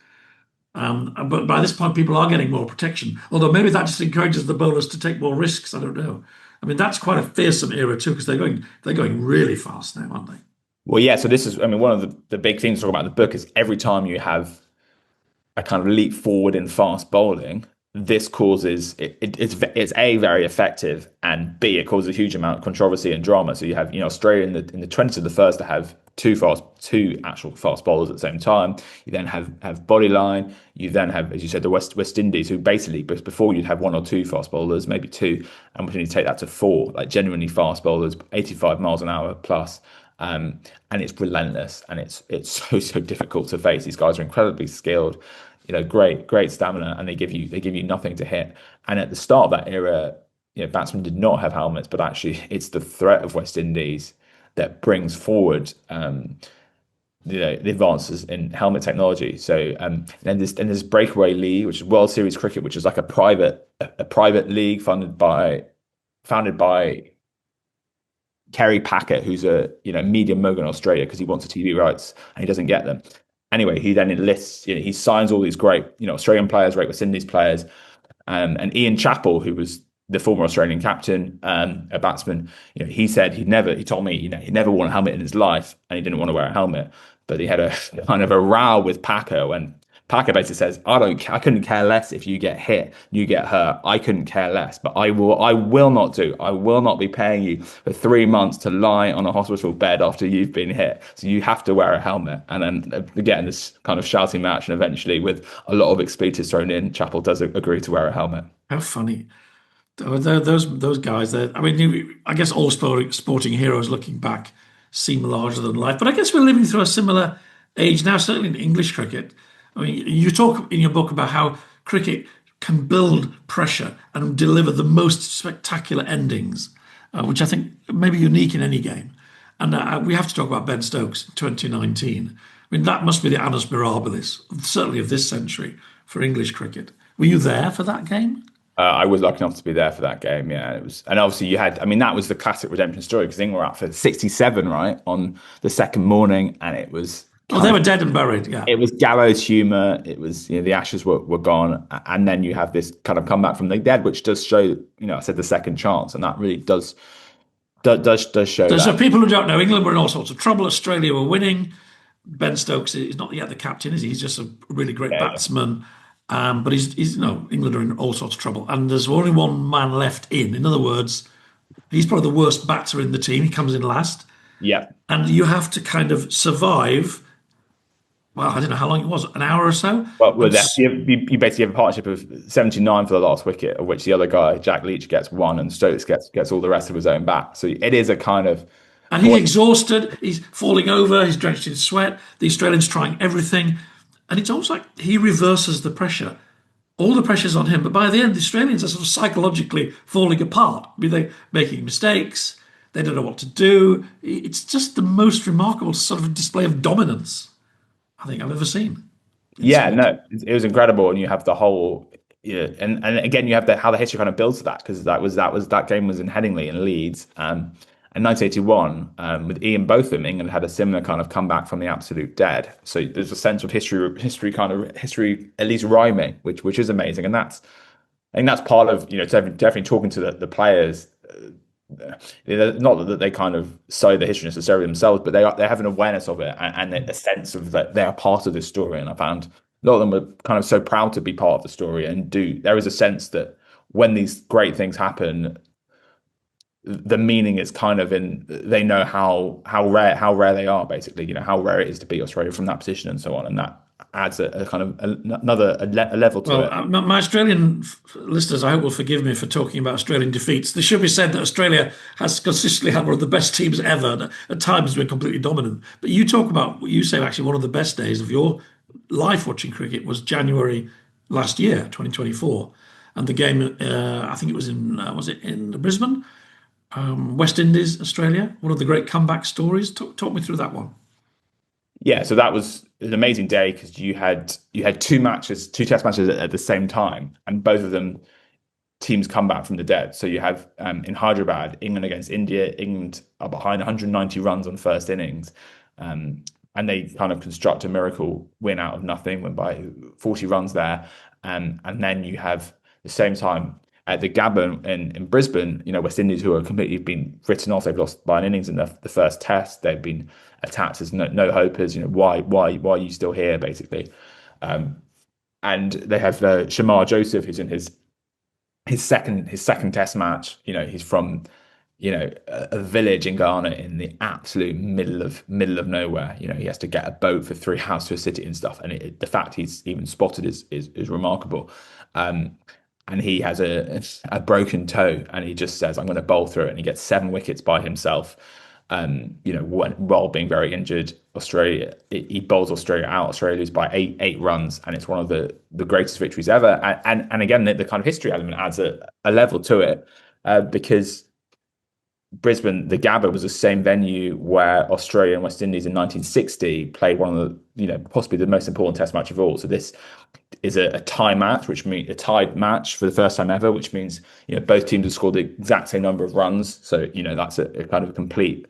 [SPEAKER 1] But by this point, people are getting more protection, although maybe that just encourages the bowlers to take more risks. I don't know. That's quite a fearsome era too, because they're going really fast now, aren't they?
[SPEAKER 2] Well, yeah. So this is, one of the big things to talk about in the book is every time you have a kind of leap forward in fast bowling, this causes it's A, very effective, and B, it causes a huge amount of controversy and drama. So you have Australia in the 20s are the first to have two actual fast bowlers at the same time. You then have Bodyline. You then have, as you said, the West Indies, who basically before you'd have one or two fast bowlers, maybe two, and when you take that to four, like genuinely fast bowlers, 85 miles an hour plus. And it's relentless, and it's so difficult to face. These guys are incredibly skilled, great stamina, and they give you nothing to hit. And at the start of that era, batsmen did not have helmets, but actually it's the threat of West Indies that brings forward the advances in helmet technology. So then there's Breakaway League, which is World Series Cricket, which is like a private league founded by Kerry Packer, who's a media mogul in Australia because he wants the TV rights and he doesn't get them. Anyway, he then enlists, he signs all these great, Australian players, great West Indies players, and Ian Chappell, who was the former Australian captain, a batsman, he told me, he'd never worn a helmet in his life and he didn't want to wear a helmet. But he had a kind of a row with Packer when Packer basically says, I couldn't care less if you get hit, you get hurt. I couldn't care less, but I will not be paying you for 3 months to lie on a hospital bed after you've been hit. So you have to wear a helmet. And then again, this kind of shouting match, and eventually with a lot of expletives thrown in, Chappell does agree to wear a helmet.
[SPEAKER 1] How funny. Those guys, I mean, I guess all sporting heroes looking back seem larger than life, but I guess we're living through a similar age now, certainly in English cricket. I mean, you talk in your book about how cricket can build pressure and deliver the most spectacular endings, which I think may be unique in any game. And we have to talk about Ben Stokes 2019. I mean, that must be the annus mirabilis, certainly of this century for English cricket. Were you there for that game?
[SPEAKER 2] I was lucky enough to be there for that game, yeah. It was, and obviously I mean, that was the classic redemption story because England were up for 67, right, on the second morning, and it was
[SPEAKER 1] Oh, they were dead and buried, yeah.
[SPEAKER 2] it was gallows humor. It was, the Ashes were gone, and then you have this kind of comeback from the dead, which does show, I said the second chance, and that really does show
[SPEAKER 1] So
[SPEAKER 2] that.
[SPEAKER 1] people who don't know, England were in all sorts of trouble. Australia were winning. Ben Stokes is not yet the captain, is he? He's just a really great
[SPEAKER 2] Yeah, yeah.
[SPEAKER 1] batsman. But he's England are in all sorts of trouble, and there's only one man left in. In other words, he's probably the worst batter in the team. He comes in last,
[SPEAKER 2] Yeah.
[SPEAKER 1] and you have to kind of survive. Well, I don't know how long it was, an hour or so.
[SPEAKER 2] Well,
[SPEAKER 1] And
[SPEAKER 2] you basically have a partnership of 79 for the last wicket, of which the other guy, Jack Leach, gets one, and Stokes gets all the rest of his own back. So it is a kind of
[SPEAKER 1] And he's exhausted. He's falling over. He's drenched in sweat. The Australians trying everything. And it's almost like he reverses the pressure. All the pressure's on him. But by the end, the Australians are sort of psychologically falling apart. I mean, they're making mistakes. They don't know what to do. It's just the most remarkable sort of display of dominance I think I've ever seen in
[SPEAKER 2] Yeah,
[SPEAKER 1] sport.
[SPEAKER 2] no, it was incredible, and you have the whole, and again you have how the history kind of builds to that because that game was in Headingley in Leeds, in 1981, with Ian Botham, England had a similar kind of comeback from the absolute dead. So there's a sense of history at least rhyming, which is amazing, and I think that's part of definitely talking to the players. Not that they kind of say the history necessarily themselves, but they have an awareness of it and a sense of that they are part of this story. And I found a lot of them were kind of so proud to be part of the story and do. There is a sense that when these great things happen, the meaning is kind of in they know how rare they are, basically, how rare it is to beat Australia from that position and so on, and that adds a kind of a level to
[SPEAKER 1] Well,
[SPEAKER 2] it.
[SPEAKER 1] my Australian listeners, I hope, will forgive me for talking about Australian defeats. There should be said that Australia has consistently had one of the best teams ever, and at times been completely dominant. But you talk about, you say actually one of the best days of your life watching cricket was January last year, 2024. And the game, I think it was it in Brisbane? West Indies, Australia, one of the great comeback stories. Talk me through that one.
[SPEAKER 2] Yeah, so that was an amazing day because you had two test matches at the same time, and both of them teams come back from the dead. So you have in Hyderabad, England against India. England are behind 190 runs on first innings, and they kind of construct a miracle win out of nothing, win by 40 runs there, and then you have the same time at the Gabon in Brisbane, West Indies, who are completely been written off. They've lost by an innings in the first test. They've been attacked as no hopers. Why are you still here, basically? And they have Shamar Joseph, who's in his second test match. He's from a village in Ghana in the absolute middle of nowhere. He has to get a boat for 3 hours to a city and stuff. And the fact he's even spotted is remarkable. And he has a broken toe, and he just says, "I'm going to bowl through it." And he gets 7 wickets by himself. While being very injured, Australia he bowls Australia out. Australia lose by eight runs, and it's one of the greatest victories ever. And again, the kind of history element adds a level to it because Brisbane, the Gabba, was the same venue where Australia and West Indies in 1960 played one of possibly the most important Test match of all. So this is a tie match, which means a tied match for the first time ever, which means both teams have scored the exact same number of runs. So that's a kind of a complete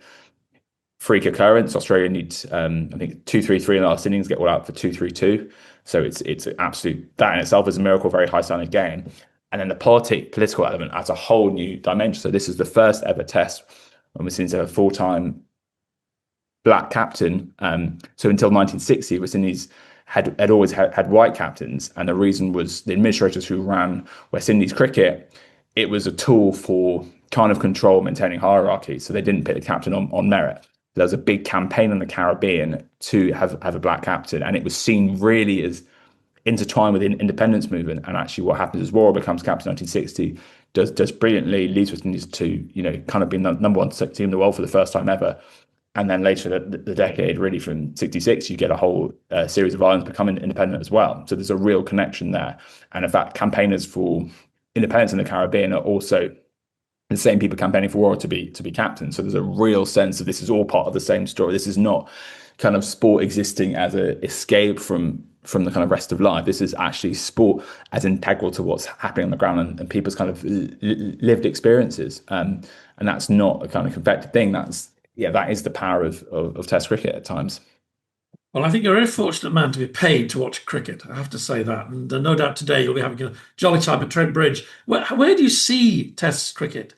[SPEAKER 2] freak occurrence. Australia needs I think 2-3-3 in the last innings, get all out for 2-3-2. So it's absolute, that in itself is a miracle, very high standard game. And then the political element adds a whole new dimension. So this is the first ever test when we're seeing a full-time black captain. So until 1960, West Indies had always had white captains, and the reason was the administrators who ran West Indies cricket. It was a tool for kind of control, maintaining hierarchy. So they didn't pick the captain on merit. There was a big campaign in the Caribbean to have a black captain, and it was seen really as intertwined with the independence movement. And actually, what happens is Royal becomes captain in 1960, does brilliantly, leads West Indies to kind of being the number one team in the world for the first time ever. And then later the decade, really from 66, you get a whole series of islands becoming independent as well. So there's a real connection there. And in fact, campaigners for independence in the Caribbean are also the same people campaigning for war to be captain. So there's a real sense of this is all part of the same story. This is not kind of sport existing as a escape from the kind of rest of life. This is actually sport as integral to what's happening on the ground and people's kind of lived experiences. And that's not a kind of confected thing. That is the power of Test cricket at times.
[SPEAKER 1] Well, I think you're a very fortunate man to be paid to watch cricket. I have to say that. And no doubt today you'll be having a jolly time at Trent Bridge. Where do you see Test cricket?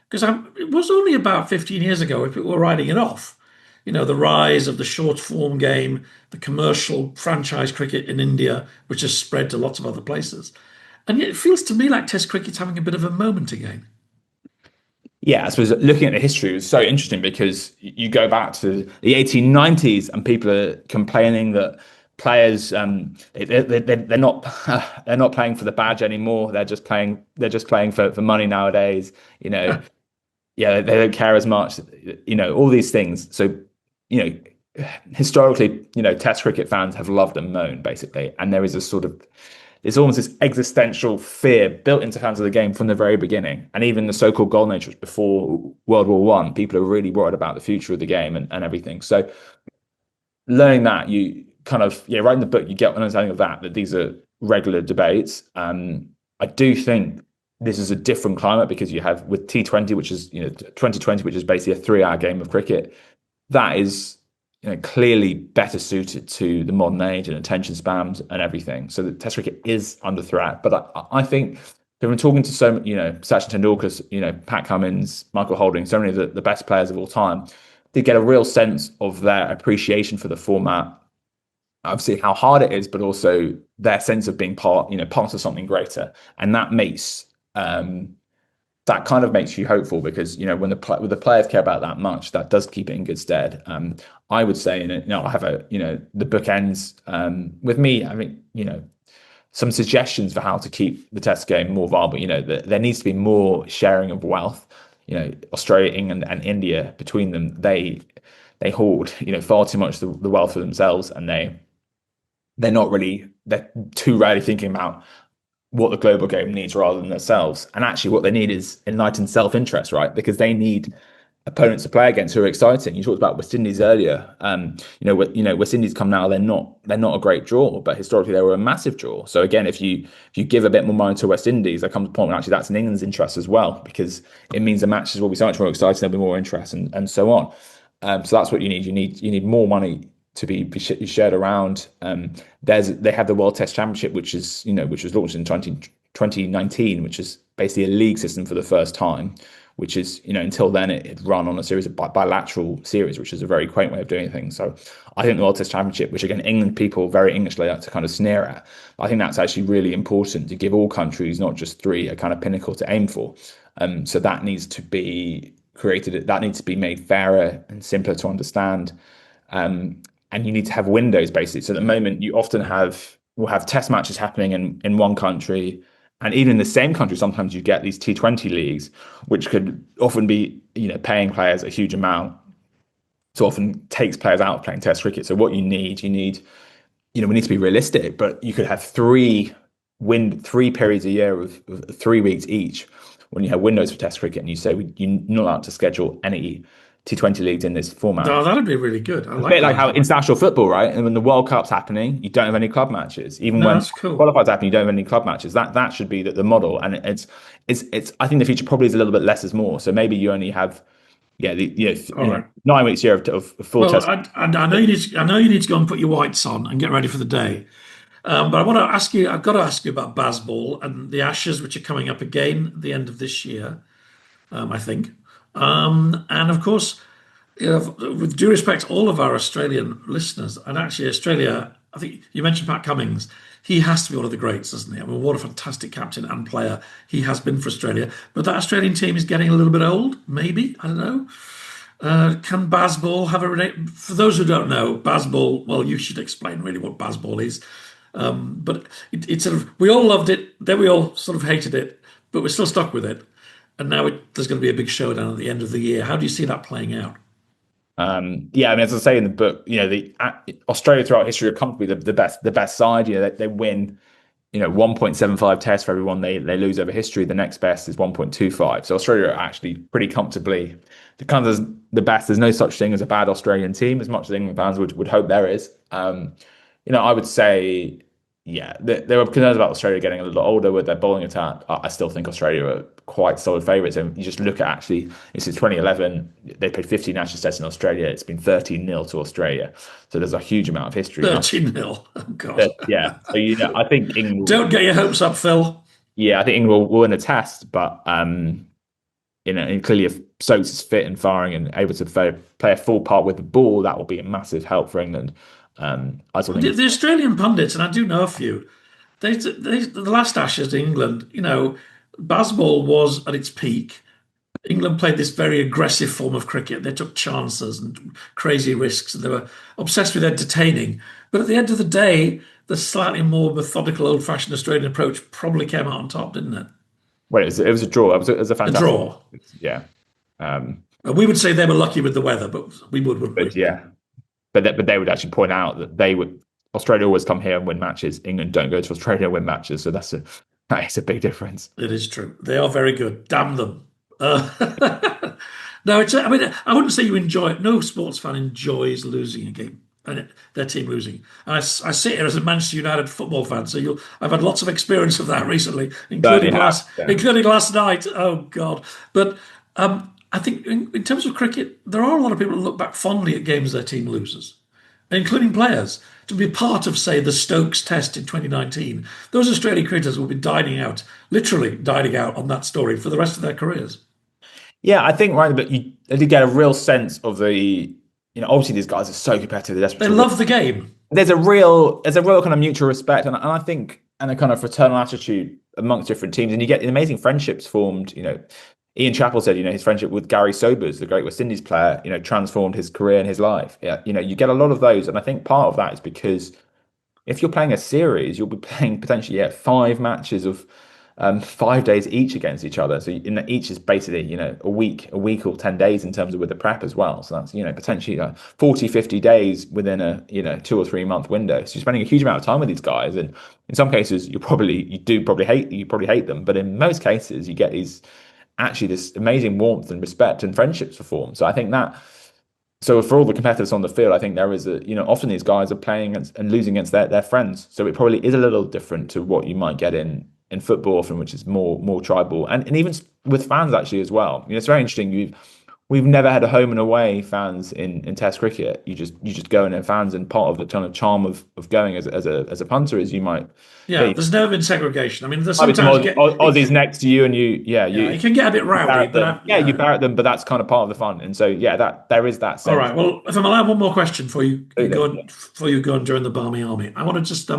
[SPEAKER 1] Because it was only about 15 years ago if people were writing it off. The rise of the short form game, the commercial franchise cricket in India, which has spread to lots of other places. And yet it feels to me like Test cricket's having a bit of a moment again.
[SPEAKER 2] Yeah, I suppose looking at the history was so interesting because you go back to the 1890s and people are complaining that players they're not they're not playing for the badge anymore. They're just playing for money nowadays. Yeah, they don't care as much. All these things. So historically, Test cricket fans have loved and moaned basically, and there is a sort of there's almost this existential fear built into fans of the game from the very beginning. And even the so-called golden age, which before World War One, people are really worried about the future of the game and everything. So learning that, you kind of, writing the book, you get an understanding of that these are regular debates. I do think this is a different climate because you have with T20, which is, 2020, which is basically a 3-hour game of cricket. That is clearly better suited to the modern age and attention spans and everything. So the Test cricket is under threat. But I think we've been talking to so Sachin Tendulkar, Pat Cummins, Michael Holding, so many of the best players of all time, they get a real sense of their appreciation for the format, obviously how hard it is, but also their sense of being part of something greater. And that makes that kind of makes you hopeful because when the players care about that much, that does keep it in good stead. I would say, I have the book ends with me having some suggestions for how to keep the Test game more viable. There needs to be more sharing of wealth. Australia, England, and India between them, they hoard far too much the wealth for themselves, and they're too rarely thinking about what the global game needs rather than themselves. And actually what they need is enlightened self-interest, right? Because they need opponents to play against who are exciting. You talked about West Indies earlier. West Indies come now, they're not a great draw, but historically they were a massive draw. So again, if you give a bit more money to West Indies, there comes a point where actually that's in England's interest as well, because it means the matches will be so much more exciting, there'll be more interest and so on. So that's what you need. You need more money to be shared around. They have the World Test Championship, which was launched in 2019, which is basically a league system for the first time, which is, until then it had run on a series of bilateral series, which is a very quaint way of doing things. So I think the World Test Championship, which again, England people very Englishly like to kind of sneer at, I think that's actually really important to give all countries, not just 3, a kind of pinnacle to aim for. So that needs to be created. That needs to be made fairer and simpler to understand. And you need to have windows basically. So at the moment, you often will have test matches happening in one country, and even in the same country, sometimes you get these T20 leagues, which could often be paying players a huge amount. So often takes players out of playing Test cricket. So what you need, we need to be realistic, but you could have 3 periods a year of 3 weeks each when you have windows for Test cricket, and you say you're not allowed to schedule any T20 leagues in this format.
[SPEAKER 1] No, that'd be really good. I
[SPEAKER 2] a bit like how international football, right? And when the World Cup's happening, you don't have any club matches. Even when
[SPEAKER 1] that's cool.
[SPEAKER 2] qualifiers happening, you don't have any club matches. That should be the model. And it's. I think the future probably is a little bit less is more. So maybe you only have, 9 weeks a year of full test.
[SPEAKER 1] I know you need to go and put your whites on and get ready for the day. But I want to ask you, I've got to ask you about Baseball and the Ashes, which are coming up again at the end of this year, I think. And of course, you know, with due respect to all of our Australian listeners, and actually Australia, I think you mentioned Pat Cummins. He has to be one of the greats, doesn't he? I mean, what a fantastic captain and player he has been for Australia. But that Australian team is getting a little bit old, maybe. I don't know. Can Baseball have for those who don't know, Baseball, well, you should explain really what Baseball is. But it's sort of, we all loved it, then we all sort of hated it, but we're still stuck with it. And now there's going to be a big showdown at the end of the year. How do you see that playing out?
[SPEAKER 2] Yeah, I mean, as I say in the book, the Australia throughout history are comfortably the best side. They win, 1.75 tests for everyone they lose over history. The next best is 1.25. So Australia are actually pretty comfortably the best. There's no such thing as a bad Australian team, as much as England fans would hope there is. I would say, yeah, there were concerns about Australia getting a little older with their bowling attack. I still think Australia are quite solid favourites. And you just look at actually, since 2011, they played 15 Ashes tests in Australia. It's been 13-0 to Australia. So there's a huge amount of history.
[SPEAKER 1] 13-0. Oh, God.
[SPEAKER 2] Yeah. So, I think England.
[SPEAKER 1] Don't get your hopes up, Phil.
[SPEAKER 2] Yeah, I think England will win a test, but and clearly if Stokes is fit and firing and able to play a full part with the ball, that will be a massive help for England.
[SPEAKER 1] The Australian pundits, and I do know a few, the last Ashes in England, Baseball was at its peak. England played this very aggressive form of cricket. They took chances and crazy risks, and they were obsessed with entertaining. But at the end of the day, the slightly more methodical, old-fashioned Australian approach probably came out on top, didn't it?
[SPEAKER 2] Well, it was a draw. It was a fantastic
[SPEAKER 1] draw.
[SPEAKER 2] Yeah.
[SPEAKER 1] We would say they were lucky with the weather, but we wouldn't we?
[SPEAKER 2] Yeah. But they would actually point out that Australia always come here and win matches. England don't go to Australia and win matches. So that is a big difference.
[SPEAKER 1] It is true. They are very good. Damn them. No, I mean, I wouldn't say you enjoy it. No sports fan enjoys losing a game and their team losing. And I sit here as a Manchester United football fan, so I've had lots of experience of that recently, including last night. Oh God! But I think in terms of cricket, there are a lot of people who look back fondly at games their team loses, including players. To be part of, say, the Stokes test in 2019, those Australian cricketers will be literally dining out on that story for the rest of their careers.
[SPEAKER 2] Yeah, I think right, but you did get a real sense of obviously these guys are so competitive.
[SPEAKER 1] They love the game.
[SPEAKER 2] There's a real kind of mutual respect, and I think, and a kind of fraternal attitude amongst different teams, and you get amazing friendships formed. Ian Chappell said, his friendship with Gary Sobers, the great West Indies player, transformed his career and his life. Yeah, you get a lot of those, and I think part of that is because if you're playing a series, you'll be playing potentially 5 matches of 5 days each against each other. So each is basically, a week or 10 days in terms of with the prep as well. So that's, potentially 40, 50 days within a, 2 or 3 month window. So you're spending a huge amount of time with these guys. And in some cases, you probably hate them. But in most cases, you get this amazing warmth and respect and friendships are formed. So I think so for all the competitors on the field, I think there is often these guys are playing and losing against their friends. So it probably is a little different to what you might get in football often, which is more tribal, and even with fans actually as well. It's very interesting. We've never had a home and away fans in Test cricket. You just go in and fans, and part of the kind of charm of going as a punter is you might.
[SPEAKER 1] Yeah, there's never been segregation. I mean, there's sometimes
[SPEAKER 2] Aussies next to you, and you
[SPEAKER 1] can get a bit rowdy.
[SPEAKER 2] You barrack them, but that's kind of part of the fun. And so that there is that sense.
[SPEAKER 1] All right. Well, if I'm allowed one more question for you, before you go and join the Barmy Army, I want to just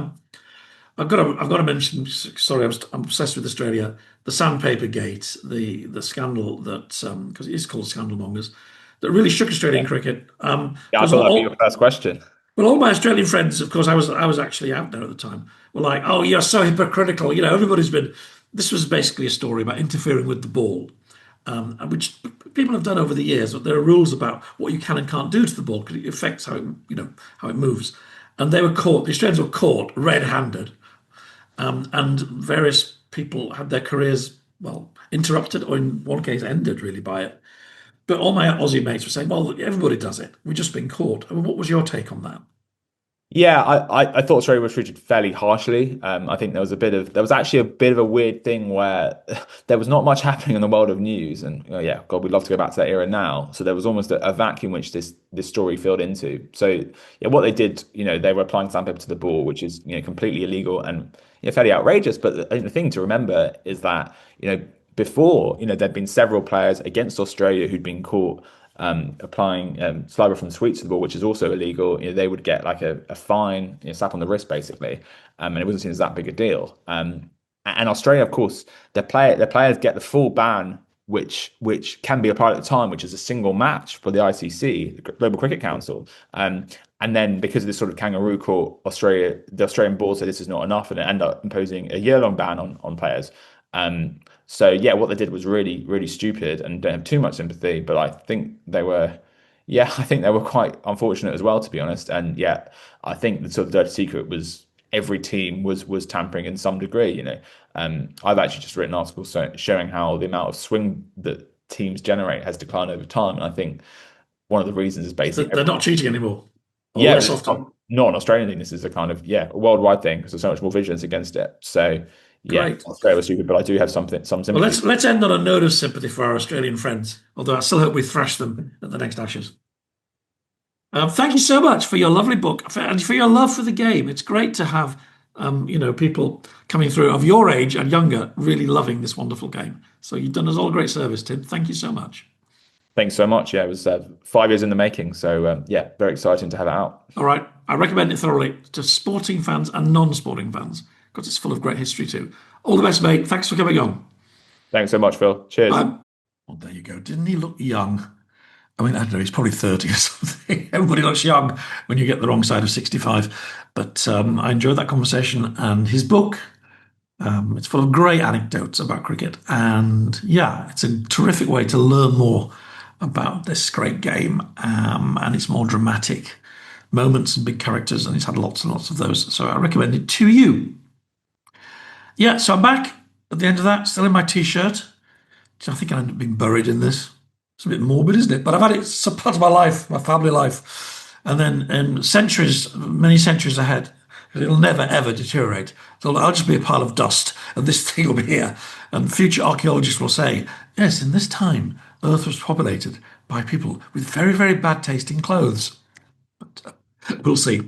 [SPEAKER 1] I've got to mention. Sorry, I'm obsessed with Australia. The Sandpaper Gate, the scandal that because it is called Scandal Mongers, that really shook Australian cricket.
[SPEAKER 2] I thought that'd be your first question.
[SPEAKER 1] Well, all my Australian friends, of course, I was actually out there at the time, were like, "Oh, you're so hypocritical." Everybody's been. This was basically a story about interfering with the ball, which people have done over the years. But there are rules about what you can and can't do to the ball because it affects how it moves. And they were caught. The Australians were caught red-handed. And various people had their careers, interrupted or in one case ended really by it. But all my Aussie mates were saying, well, everybody does it. We've just been caught. I mean, what was your take on that?
[SPEAKER 2] Yeah, I thought Australia was treated fairly harshly. I think there was actually a bit of a weird thing where there was not much happening in the world of news, and yeah, God, we'd love to go back to that era now. So there was almost a vacuum which this story filled into. So yeah, what they did, they were applying sandpaper to the ball, which is completely illegal and fairly outrageous. But the thing to remember is that before there'd been several players against Australia who'd been caught applying saliva from the sweets to the ball, which is also illegal. They would get like a fine, slap on the wrist basically, and it wasn't seen as that big a deal. And Australia, of course, their players get the full ban, which can be applied at the time, which is a single match for the ICC, the Global Cricket Council. And then because of this sort of kangaroo court, the Australian board said this is not enough, and it ended up imposing a year-long ban on players. So yeah, what they did was really, really stupid, and don't have too much sympathy. But I think they were quite unfortunate as well, to be honest. And yeah, I think the sort of dirty secret was every team was tampering in some degree. I've actually just written articles showing how the amount of swing that teams generate has declined over time, and I think one of the reasons is basically
[SPEAKER 1] They're not cheating anymore, or
[SPEAKER 2] yeah,
[SPEAKER 1] less
[SPEAKER 2] it's
[SPEAKER 1] often.
[SPEAKER 2] not an Australian thing. This is a kind of a worldwide thing because there's so much more vigilance against it. So yeah,
[SPEAKER 1] Great.
[SPEAKER 2] Australia was stupid, but I do have some
[SPEAKER 1] Well,
[SPEAKER 2] sympathy.
[SPEAKER 1] let's end on a note of sympathy for our Australian friends. Although I still hope we thrash them at the next Ashes. Thank you so much for your lovely book and for your love for the game. It's great to have people coming through of your age and younger really loving this wonderful game. So you've done us all a great service, Tim. Thank you so much.
[SPEAKER 2] Thanks so much. Yeah, it was 5 years in the making. So yeah, very exciting to have it out.
[SPEAKER 1] All right, I recommend it thoroughly to sporting fans and non-sporting fans because it's full of great history too. All the best, mate. Thanks for coming on.
[SPEAKER 2] Thanks so much, Phil. Cheers.
[SPEAKER 1] Well, there you go. Didn't he look young? I mean, I don't know, he's probably 30 or something. Everybody looks young when you get the wrong side of 65. But I enjoyed that conversation and his book. It's full of great anecdotes about cricket. And yeah, it's a terrific way to learn more about this great game and its more dramatic moments and big characters. And he's had lots and lots of those. So I recommend it to you. Yeah, so I'm back at the end of that, still in my t-shirt. I think I ended up being buried in this. It's a bit morbid, isn't it? But I've had it, it's a part of my life, my family life. And then in centuries, many centuries ahead, it'll never, ever deteriorate. So I'll just be a pile of dust and this thing will be here. And future archaeologists will say, yes, in this time, Earth was populated by people with very, very bad tasting clothes. But we'll see.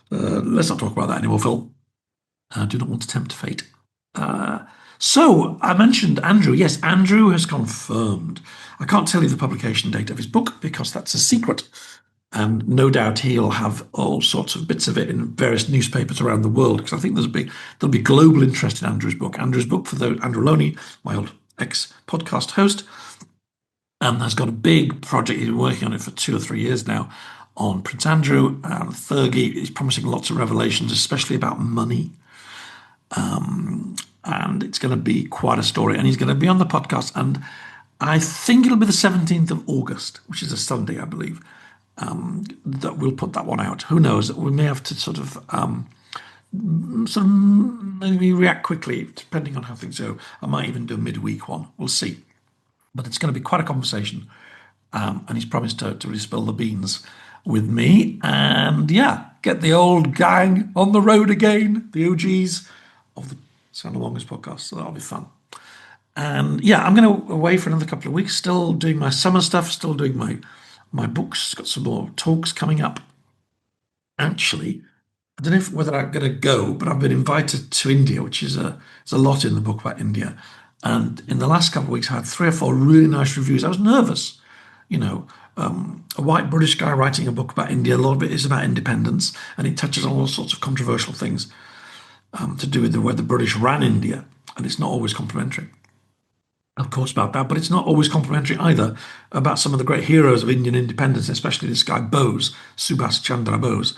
[SPEAKER 1] Let's not talk about that anymore, Phil. I do not want to tempt fate. So I mentioned Andrew. Yes, Andrew has confirmed. I can't tell you the publication date of his book because that's a secret. And no doubt he'll have all sorts of bits of it in various newspapers around the world because I think there'll be global interest in Andrew's book. Andrew's book, for Andrew Loney, my old ex-podcast host, has got a big project. He's been working on it for 2 or 3 years now on Prince Andrew and Fergie. He's promising lots of revelations, especially about money. And it's going to be quite a story. And he's going to be on the podcast. And I think it'll be the 17th of August, which is a Sunday, I believe, that we'll put that one out. Who knows? We may have to sort of maybe react quickly, depending on how things go. I might even do a midweek one. We'll see. But it's going to be quite a conversation. And he's promised to really spill the beans with me. And yeah, get the old gang on the road again, the OGs of the Scandal Mongers podcast. So that'll be fun. And yeah, I'm going to away for another couple of weeks, still doing my summer stuff, still doing my books. Got some more talks coming up. Actually, I don't know whether I'm going to go, but I've been invited to India, which is there's a lot in the book about India. And in the last couple of weeks, I had 3 or 4 really nice reviews. I was nervous, a white British guy writing a book about India. A lot of it is about independence, and it touches on all sorts of controversial things to do with the way the British ran India, and it's not always complimentary, of course, about that, but it's not always complimentary either about some of the great heroes of Indian independence, especially this guy Bose, Subhas Chandra Bose.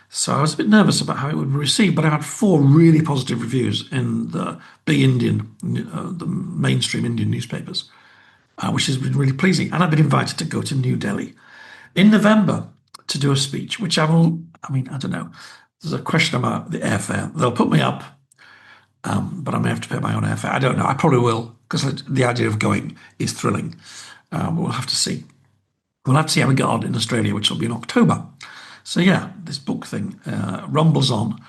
[SPEAKER 1] So I was a bit nervous about how it would be received, but I had 4 really positive reviews in the big the mainstream Indian newspapers, which has been really pleasing. And I've been invited to go to New Delhi in November to do a speech, which I don't know. There's a question about the airfare. They'll put me up, but I may have to pay my own airfare. I don't know. I probably will, because the idea of going is thrilling. But we'll have to see. We'll have to see how we get on in Australia, which will be in October. So yeah, this book thing rumbles on.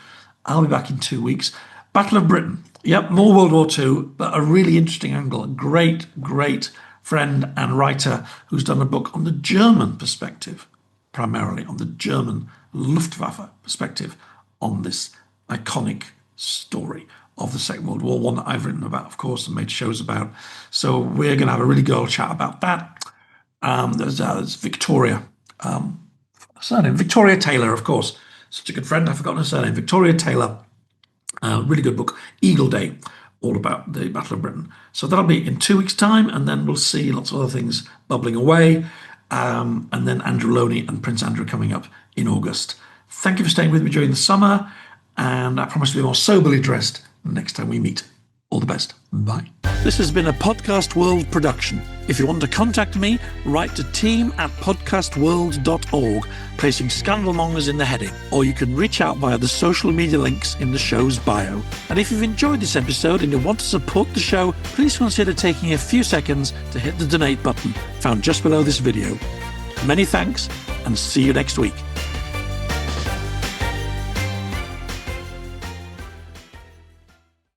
[SPEAKER 1] I'll be back in 2 weeks. Battle of Britain. Yep, more World War II, but a really interesting angle. A great, great friend and writer who's done a book on the German perspective, primarily on the German Luftwaffe perspective on this iconic story of the Second World War, one that I've written about, of course, and made shows about. So we're going to have a really good old chat about that. There's Victoria, surname Victoria Taylor, of course. Such a good friend. I've forgotten her surname. Victoria Taylor. Really good book, Eagle Day, all about the Battle of Britain. So that'll be in 2 weeks' time, and then we'll see lots of other things bubbling away. And then Andrew Loney and Prince Andrew coming up in August. Thank you for staying with me during the summer, and I promise to be more soberly dressed next time we meet. All the best. Bye. This has been a Podcast World production. If you want to contact me, write to team@podcastworld.org, placing Scandal Mongers in the heading, or you can reach out via the social media links in the show's bio. And if you've enjoyed this episode and you want to support the show, please consider taking a few seconds to hit the donate button found just below this video. Many thanks, and see you next week.